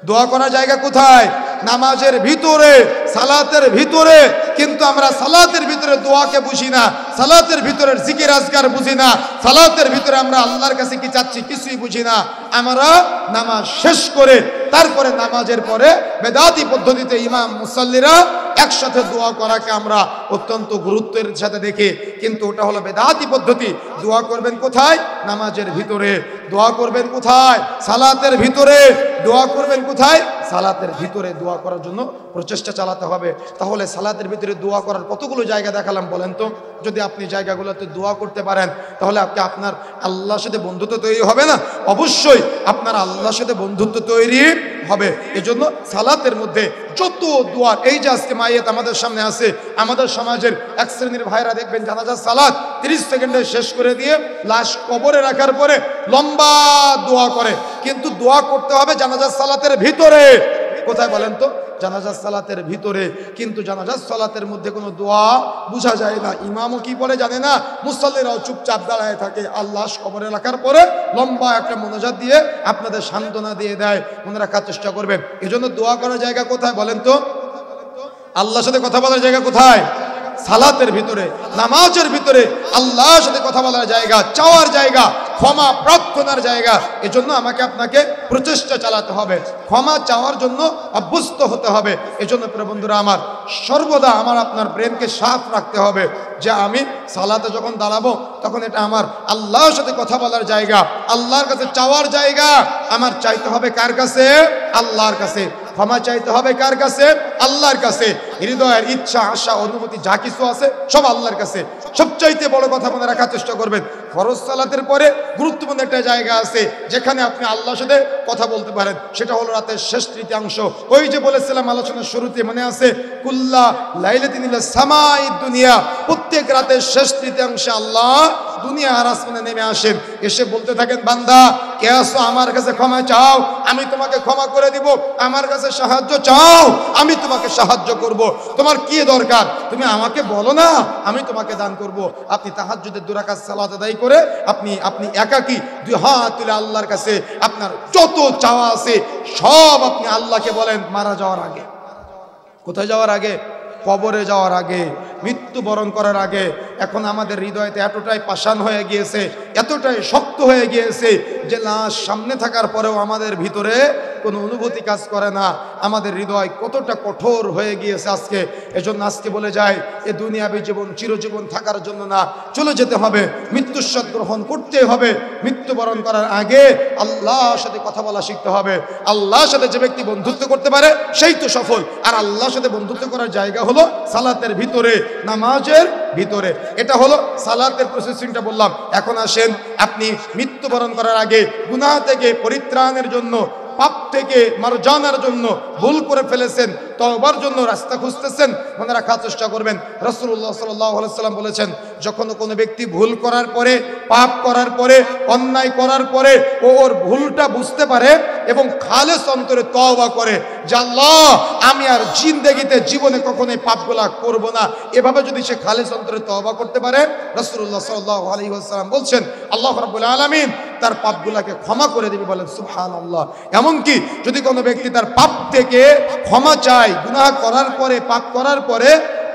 দোয়া করার জায়গা কোথায়? নামাজের ভিতরে, সালাতের ভিতরে। কিন্তু আমরা সালাতের ভিতরে দোয়াকে বুঝি না, সালাতের ভিতরে জিকির আজকার বুঝি না, সালাতের ভিতরে আমরা আল্লাহর কাছে কি চাচ্ছি কিছুই বুঝি না। আমরা নামাজ শেষ করে তারপরে নামাজের পরে বেদাতি পদ্ধতিতে ইমাম মুসাল্লিরা একসাথে দোয়া করাকে আমরা অত্যন্ত গুরুত্বের সাথে দেখি, কিন্তু ওটা হলো বেদাতি পদ্ধতি। দোয়া করবেন কোথায়? নামাজের ভিতরে। দোয়া করবেন কোথায়? সালাতের ভিতরে। দোয়া করবেন কোথায়? সালাতের ভিতরে। দোয়া করার জন্য প্রচেষ্টা চালাতে হবে। তাহলে সালাতের ভিতরে দোয়া করার কতগুলো জায়গা দেখালাম বলেন তো? যদি আপনি জায়গাগুলোতে দোয়া করতে পারেন তাহলে আপনি আপনার আল্লাহর সাথে বন্ধুত্ব তৈরি হবে না? অবশ্যই আপনার আল্লাহর সাথে বন্ধুত্ব তৈরি হবে। এজন্য সালাতের মধ্যে যত দোয়া, এই যে আজকে মাইয়াত আমাদের সামনে আছে, আমাদের সমাজের এক শ্রেণীর ভাইরা দেখবেন জানাজার সালাত 30 সেকেন্ডে শেষ করে দিয়ে লাশ কবরে রাখার পরে লম্বা দোয়া করে, কিন্তু দোয়া করতে হবে জানাজার সালাতের ভিতরে। কোথায় বলেন তো? জানাজার সালাতের ভিতরে। কিন্তু জানাজার সালাতের মধ্যে কোনো দোয়া বোঝা যায় না, ইমামও কি বলে জানে না, মুসাল্লিরাও চুপচাপ দাঁড়ায় থাকে। আল্লাহ কবরে রাখার পরে লম্বা একটা মোনাজাত দিয়ে আপনাদের সান্ত্বনা দিয়ে দেয়। মনে রাখার চেষ্টা করবেন। এজন্য দোয়া করার জায়গা কোথায় বলেন তো? আল্লাহর সাথে কথা বলার জায়গা কোথায়? সালাতের ভিতরে, নামাজের ভিতরে আল্লাহর সাথে কথা বলার জায়গা, চাওয়ার জায়গা, ক্ষমা প্রার্থনার জায়গা। এজন্য আমাকে আপনাকে প্রচেষ্টা চালাতে হবে, ক্ষমা চাওয়ার জন্য অভ্যস্ত হতে হবে। এজন্য প্রিয় বন্ধুরা আমার, সর্বদা আমার আপনার ব্রেনকে সাফ রাখতে হবে যে আমি সালাতে যখন দাঁড়াবো তখন এটা আমার আল্লাহর সাথে কথা বলার জায়গা, আল্লাহর কাছে চাওয়ার জায়গা। আমার চাইতে হবে কার কাছে? আল্লাহর কাছে। ক্ষমা চাইতে হবে কার কাছে? আল্লাহর কাছে। হৃদয়ের ইচ্ছা, আশা, অনুভূতি যা কিছু আছে সব আল্লাহর কাছে। সবচাইতে বড় কথা মনে রাখার চেষ্টা করবেন, ফরজ সালাতের পরে গুরুত্বপূর্ণ একটা জায়গা আছে যেখানে আপনি আল্লাহর সাথে কথা বলতে পারেন, সেটা হলো রাতের শেষ তৃতীয়াংশ। ওই যে বলেছিলাম আলোচনার শুরুতে, মনে আছে? কুল্লা লাইলাতিন ইলা সামাঈদ দুনিয়া, প্রত্যেক রাতের শেষ তৃতীয়াংশে আল্লাহ দুনিয়া আর আসমানে নেমে আসেন, এসে বলতে থাকেন, বান্দা কে আসো, আমার কাছে ক্ষমা চাও, আমি তোমাকে ক্ষমা করে দিব। আমার কাছে সাহায্য চাও, আমি তোমাকে সাহায্য করব। তোমার কি দরকার তুমি আমাকে বলো না, আমি তোমাকে দান করব। আপনি তাহাজ্জুদের 2 রাকাত সালাত আদায় করে আপনি একাকী 2 হাত তুলে আল্লাহর কাছে আপনার যত চাওয়া আছে সব আপনি আল্লাহকে বলেন। মারা যাওয়ার আগে, কোথায় যাওয়ার আগে? কবরে যাওয়ার আগে, মৃত্যুবরণ করার আগে। এখন আমাদের হৃদয়তে এতটাই পাষাণ হয়ে গিয়েছে, এতটাই শক্ত হয়ে গিয়েছে যে লাশ সামনে থাকার পরেও আমাদের ভিতরে কোনো অনুভূতি কাজ করে না। আমাদের হৃদয় কতটা কঠোর হয়ে গিয়েছে আজকে। এজন্য আজকে বলে যায়, এ দুনিয়াবী জীবন চিরজীবন থাকার জন্য না, চলে যেতে হবে, মৃত্যুর স্বাদ গ্রহণ করতে হবে। মৃত্যুবরণ করার আগে আল্লাহর সাথে কথা বলা শিখতে হবে। আল্লাহর সাথে যে ব্যক্তি বন্ধুত্ব করতে পারে সেই তো সফল। আর আল্লাহর সাথে বন্ধুত্ব করার জায়গা হলো সালাতের ভিতরে, নামাজের ভিতরে। এটা হলো সালাতের প্রসেসিংটা বললাম। এখন আসেন, আপনি মৃত্যুবরণ করার আগে গুনাহ থেকে পরিত্রাণের জন্য, পাপ থেকে মারজানার জন্য, ভুল করে ফেলেছেন তওবার জন্য রাস্তা খুঁজতেছেন, মনে রাখার চেষ্টা করবেন। রাসূলুল্লাহ সাল্লাল্লাহু আলাইহি ওয়াসাল্লাম বলেছেন, যখন কোনো ব্যক্তি ভুল করার পরে, পাপ করার পরে, অন্যায় করার পরে ওর ভুলটা বুঝতে পারে এবং খালেস অন্তরে তওবা করে যে আল্লাহ আমি আর জিন্দেগিতে জীবনে কখনোই পাপগুলা করব না, এভাবে যদি সে খালেস অন্তরে তওবা করতে পারে, রাসূলুল্লাহ সাল্লাল্লাহু আলাইহি ওয়াসাল্লাম বলছেন আল্লাহ রাব্বুল আলামিন তার পাপগুলাকে ক্ষমা করে দিবে। বলেন সুবহানাল্লাহ। এমনকি যদি কোনো ব্যক্তি তার পাপ থেকে ক্ষমা চায়, গুনাহ করার পরে, পাপ করার পরে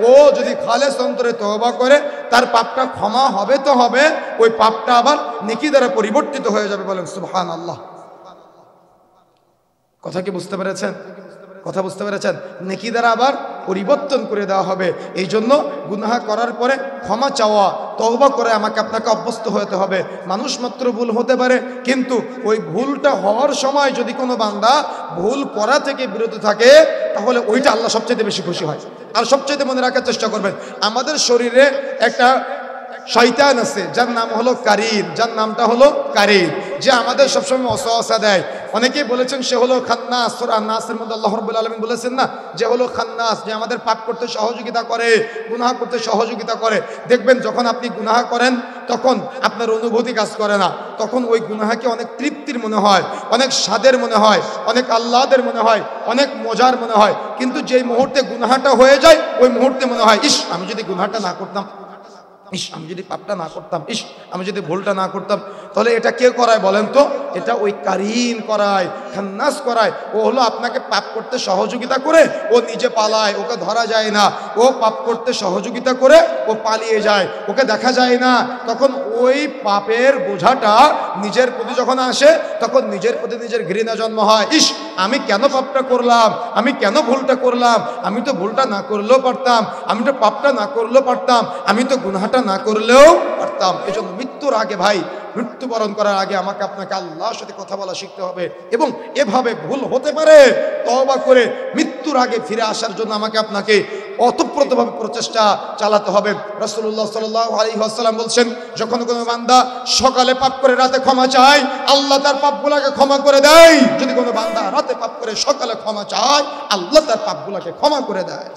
ও যদি খালেস অন্তরে তওবা করে, তার পাপটা ক্ষমা হবে তো হবে, ওই পাপটা আবার নেকি দ্বারা পরিবর্তিত হয়ে যাবে। বলেন সুবহানাল্লাহ। কথা কি বুঝতে পেরেছেন? কথা বুঝতে পেরেছেন? নেকি দ্বারা আবার পরিবর্তন করে দেওয়া হবে। এই জন্য গুনাহ করার পরে ক্ষমা চাওয়া, তওবা করে আমাকে আপনাকে অভ্যস্ত হতে হবে। মানুষ মাত্র ভুল হতে পারে, কিন্তু ওই ভুলটা হওয়ার সময় যদি কোনো বান্দা ভুল করা থেকে বিরত থাকে, তাহলে ওইটা আল্লাহ সবচেয়ে বেশি খুশি হয়। আর সবচেয়ে মনে রাখার চেষ্টা করবেন, আমাদের শরীরে একটা শয়তান আছে যার নাম হলো কারিন, যার নামটা হলো কারিন, যে আমাদের সবসময় ওয়াসওয়াসা দেয়। অনেকেই বলেছেন সে হলো খান্নাস। সূরা নাসের মধ্যে আল্লাহ রাব্বুল আলামিন বলেছেন না, যে হলো খান্নাস, যে আমাদের পাপ করতে সহযোগিতা করে, গুনাহ করতে সহযোগিতা করে। দেখবেন যখন আপনি গুনাহ করেন তখন আপনার অনুভূতি কাজ করে না, তখন ওই গুনাহকে অনেক তৃপ্তির মনে হয়, অনেক স্বাদের মনে হয়, অনেক আহ্লাদের মনে হয়, অনেক মজার মনে হয়। কিন্তু যেই মুহূর্তে গুনাহটা হয়ে যায়, ওই মুহূর্তে মনে হয় ইস, আমি যদি গুনাহটা না করতাম, ইস আমি যদি পাপটা না করতাম, ইস আমি যদি ভুলটা না করতাম। তাহলে এটা কে করায় বলেন তো? এটা ওই কারিন করায়, খান্নাস করায়। ও হলো আপনাকে পাপ করতে সহযোগিতা করে, ও নিজে পালায়, ওকে ধরা যায় না। ও পাপ করতে সহযোগিতা করে, ও পালিয়ে যায়, ওকে দেখা যায় না। তখন ওই পাপের বোঝাটা নিজের প্রতি যখন আসে, তখন নিজের প্রতি নিজের ঘৃণা জন্ম হয়। ইস আমি কেন পাপটা করলাম, আমি কেন ভুলটা করলাম, আমি তো ভুলটা না করলেও পারতাম, আমি তো পাপটা না করলেও পারতাম, আমি তো গুনাহটা না করলেও পারতাম। এজন্য মৃত্যুর আগে ভাই, মৃত্যুবরণ করার আগে আমাকে আপনাকে আল্লাহর সাথে কথা বলা শিখতে হবে, এবং এভাবে ভুল হতে পারে তওবা করে মৃত্যুর আগে ফিরে আসার জন্য আমাকে আপনাকে অতপ্রতভাবে প্রচেষ্টা চালাতে হবে। রাসূলুল্লাহ সাল্লাল্লাহু আলাইহি ওয়াসাল্লাম বলছেন, যখন কোনো বান্দা সকালে পাপ করে রাতে ক্ষমা চায়, আল্লাহ তার পাপগুলোকে ক্ষমা করে দেয়। যদি কোনো বান্দা রাতে পাপ করে সকালে ক্ষমা চায়, আল্লাহ তার পাপগুলোকে ক্ষমা করে দেয়।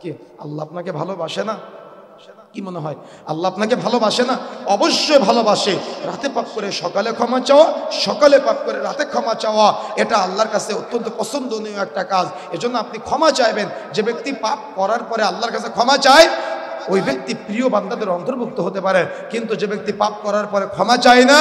কি আল্লাহ আপনাকে ভালোবাসে না? কি মনে হয় আল্লাহ আপনাকে ভালোবাসে না? অবশ্যই ভালোবাসে। রাতে পাপ করে সকালে ক্ষমা চাওয়া, সকালে পাপ করে রাতে ক্ষমা চাওয়া, এটা আল্লাহর কাছে অত্যন্ত পছন্দনীয় একটা কাজ। এজন্য আপনি ক্ষমা চাইবেন। যে ব্যক্তি পাপ করার পরে আল্লাহর কাছে ক্ষমা চায়, ওই ব্যক্তি প্রিয় বান্দাদের অন্তর্ভুক্ত হতে পারে। কিন্তু যে ব্যক্তি পাপ করার পরে ক্ষমা চায় না,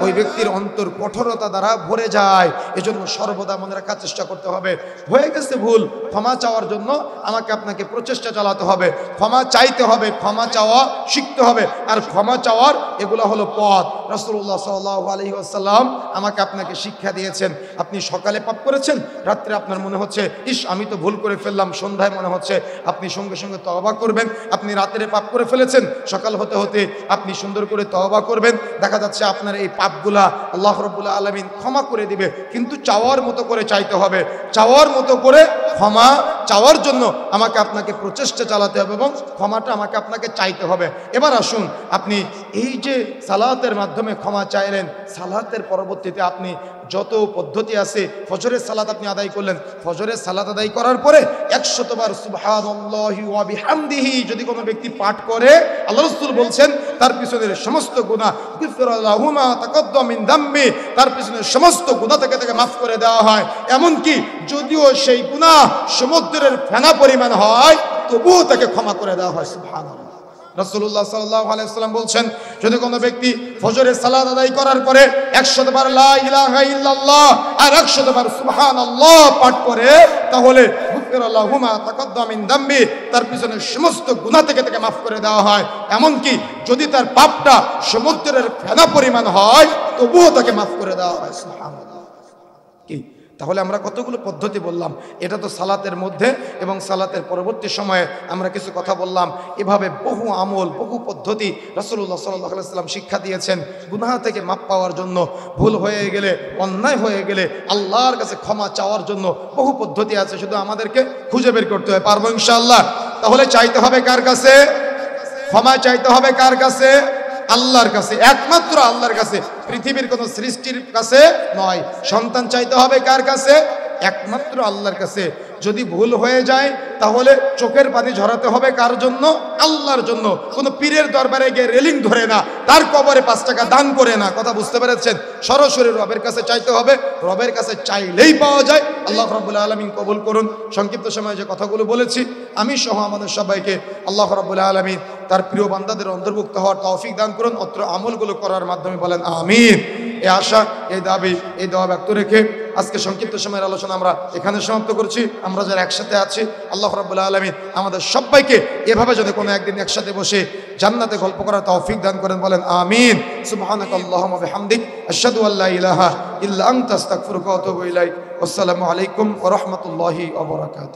ওই ব্যক্তির অন্তর কঠোরতা দ্বারা ভরে যায়। এজন্য সর্বদা মনে রাখার চেষ্টা করতে হবে, হয়ে গেছে ভুল, ক্ষমা চাওয়ার জন্য আমাকে আপনাকে প্রচেষ্টা চালাতে হবে, ক্ষমা চাইতে হবে, ক্ষমা চাওয়া শিখতে হবে। আর ক্ষমা চাওয়ার এগুলো হলো পথ। রাসূলুল্লাহ সাল্লাল্লাহু আলাইহি ওয়াসাল্লাম আমাকে আপনাকে শিক্ষা দিয়েছেন। আপনি সকালে পাপ করেছেন, রাত্রে আপনার মনে হচ্ছে ইস আমি তো ভুল করে ফেললাম, সন্ধ্যায় মনে হচ্ছে, আপনি সঙ্গে সঙ্গে তওবা করবেন। আপনি রাত্রে পাপ করে ফেলেছেন, সকাল হতে হতে আপনি সুন্দর করে তওবা করবেন। দেখা যাচ্ছে আপনার এই পাপগুলা আল্লাহ রাব্বুল আলামিন ক্ষমা করে দিবে। কিন্তু চাওয়ার মতো করে চাইতে হবে, চাওয়ার মতো করে ক্ষমা চাওয়ার জন্য আমাকে আপনাকে প্রচেষ্টা চালাতে হবে, এবং ক্ষমাটা আমাকে আপনাকে চাইতে হবে। এবার আসুন, আপনি এই যে সালাতের মাধ্যমে ক্ষমা চাইলেন, সালাতের পরবর্তীতে আপনি যত পদ্ধতি আছে, ফজরের সালাত আপনি আদায় করলেন, ফজরের সালাত আদায় করার পরে 100 বার সুবহানাল্লাহি ওয়া বিহামদিহি যদি কোনো ব্যক্তি পাঠ করে, আল্লাহ রাসূল বলছেন তার পিছনের সমস্ত গুনাহ গুফিরা লাহু মা তাকাদ্দাম মিন দাম্মি, তার পিছনের সমস্ত গুনাহ থেকে মাফ করে দেওয়া হয়। এমনকি যদিও সেই গুনাহ সমুদ্রের ফেনা পরিমাণ হয়, তবুও তাকে ক্ষমা করে দেওয়া হয়। সুবহানাল্লাহ। রাসূলুল্লাহ সাল্লাল্লাহু আলাইহি ওয়াসাল্লাম বলছেন, যদি কোনো ব্যক্তি ফজরের সালাত আদায় করার পরে 100 বার লা ইলাহা ইল্লাল্লাহ আর 100 বার সুবহানাল্লাহ পাঠ করে, তাহলে গুফিরা লাহু মা তাকাদ্দাম মিন দাম্বি, তার পিছনের সমস্ত গুনাহ থেকে তাকে মাফ করে দেওয়া হয়। এমনকি যদি তার পাপটা সমুদ্রের ফেনা পরিমাণ হয়, তবুও তাকে মাফ করে দেওয়া হয়। সুবহানাল্লাহ। কি তাহলে আমরা কতগুলো পদ্ধতি বললাম, এটা তো সালাতের মধ্যে, এবং সালাতের পরবর্তী সময়ে আমরা কিছু কথা বললাম। এভাবে বহু আমল, বহু পদ্ধতি রাসূলুল্লাহ সাল্লাল্লাহু আলাইহি ওয়াসাল্লাম শিক্ষা দিয়েছেন গুনাহ থেকে মাপ পাওয়ার জন্য, ভুল হয়ে গেলে, অন্যায় হয়ে গেলে আল্লাহর কাছে ক্ষমা চাওয়ার জন্য বহু পদ্ধতি আছে, শুধু আমাদেরকে খুঁজে বের করতে হবে। পারবো ইনশাআল্লাহ? তাহলে চাইতে হবে কার কাছে? ক্ষমা চাইতে হবে কার কাছে? আল্লাহর কাছে, একমাত্র আল্লাহর কাছে, পৃথিবীর কোন সৃষ্টির কাছে নয়। সন্তান চাইতে হবে কার কাছে? একমাত্র আল্লাহর কাছে। যদি ভুল হয়ে যায় তাহলে চোখের পানি ঝরাতে হবে কার জন্য? আল্লাহর জন্য। কোনো পীরের দরবারে গিয়ে রেলিং ধরে না, তার কবরে 5 টাকা দান করে না। কথা বুঝতে পেরেছেন? সরাসরি রবের কাছে চাইতে হবে, রবের কাছে চাইলেই পাওয়া যায়। আল্লাহ রাব্বুল আলামিন কবুল করুন। সংক্ষিপ্ত সময়ে যে কথাগুলো বলেছি, আমি সহ আমাদের সবাইকে আল্লাহ রাব্বুল আলামিন তার প্রিয় বান্দাদের অন্তর্ভুক্ত হওয়ার তৌফিক দান করুন। অত্র আমলগুলো করার মাধ্যমে বলেন আমিন। এই আশা, এই দাবি, এই দোয়া ব্যক্ত রেখে আজকে সংক্ষিপ্ত সময়ের আলোচনা আমরা এখানে সমাপ্ত করছি। আমরা যারা একসাথে আছি, আল্লাহ রাব্বুল আলামিন আমাদের সবাইকে এভাবে যদি কোনো একদিন একসাথে বসে জান্নাতে গল্প করার তৌফিক দান করেন, বলেন আমিন। সুবহানাকাল্লাহুম্মা ওয়া বিহামদিক, আশহাদু আল্লা ইলাহা ইল্লা আনতা, আস্তাগফিরুকা ওয়া আতুবু ইলাইক। আসসালামু আলাইকুম ওয়া রাহমাতুল্লাহি ওয়া বারাকাতুহু।